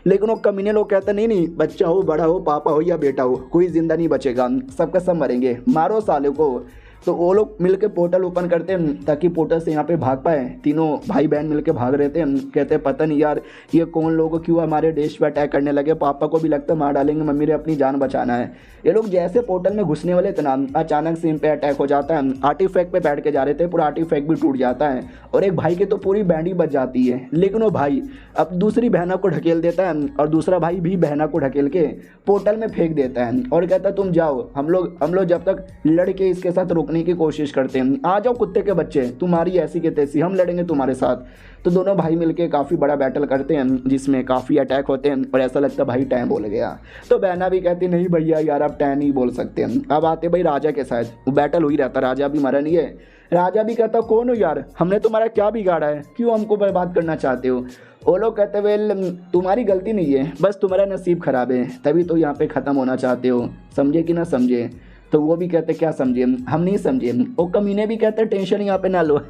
लेकिन वो कमीने लोग कहते नहीं नहीं, बच्चा हो बड़ा हो पापा हो या बेटा हो, कोई जिंदा नहीं बचेगा, सबका सब मरेंगे, मारो साले को। तो वो लोग मिलके पोर्टल ओपन करते हैं ताकि पोर्टल से यहाँ पे भाग पाए। तीनों भाई बहन मिलके भाग रहे थे। कहते हैं पता नहीं यार ये कौन लोग क्यों हमारे देश पे अटैक करने लगे, पापा को भी लगता है मार डालेंगे, मम्मी ने अपनी जान बचाना है। ये लोग जैसे पोर्टल में घुसने वाले थे ना, अचानक से इन पे अटैक हो जाता है। आर्टिफैक्ट पे बैठ के जा रहे थे, पूरा आर्टिफैक्ट भी टूट जाता है और एक भाई की तो पूरी बैंड ही बच जाती है। लेकिन वो भाई अब दूसरी बहना को ढकेल देता है और दूसरा भाई भी बहना को ढकेल के पोर्टल में फेंक देता है और कहता है तुम जाओ, हम लोग जब तक लड़के इसके साथ रोकने की कोशिश करते हैं, आ जाओ कुत्ते के बच्चे, तुम्हारी ऐसी के तैसी, हम लड़ेंगे तुम्हारे साथ। तो दोनों भाई मिलके काफ़ी बड़ा बैटल करते हैं जिसमें काफ़ी अटैक होते हैं और ऐसा लगता है भाई टैन बोल गया। तो बहना भी कहती नहीं भैया यार आप टैन ही बोल सकते हैं। अब आते भाई राजा के साथ, वो बैटल हो ही रहता, राजा भी मरा नहीं है। राजा भी कहता कौन हो यार, हमने तुम्हारा क्या बिगाड़ा है, क्यों हमको बर्बाद करना चाहते हो। वो लोग कहते वेल तुम्हारी गलती नहीं है, बस तुम्हारा नसीब खराब है, तभी तो यहाँ पे ख़त्म होना चाहते हो, समझे कि ना समझे। तो वो भी कहते क्या समझे, हम नहीं समझे। वो कमीने भी कहते टेंशन यहाँ पे ना लो,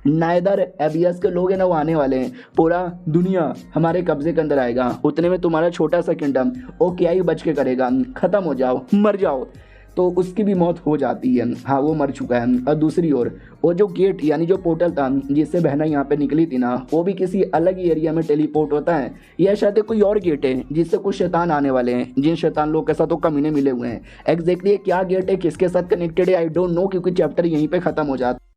नाइदर एबियस के लोग हैं ना वो आने वाले हैं, पूरा दुनिया हमारे कब्जे के अंदर आएगा, उतने में तुम्हारा छोटा सा किंगडम वो क्या ही बच के करेगा, ख़त्म हो जाओ मर जाओ। तो उसकी भी मौत हो जाती है, हाँ वो मर चुका है। और दूसरी ओर वो जो गेट यानी जो पोर्टल था जिससे बहना यहाँ पे निकली थी ना, वो भी किसी अलग ही एरिया में टेलीपोर्ट होता है। यह शायद कोई और गेट है जिससे कुछ शैतान आने वाले हैं, जिन शैतान लोग के साथ वो कमीने मिले हुए हैं। एग्जैक्टली क्या गेट है, किसके साथ कनेक्टेड है, आई डोंट नो, क्योंकि चैप्टर यहीं पे खत्म हो जाता है।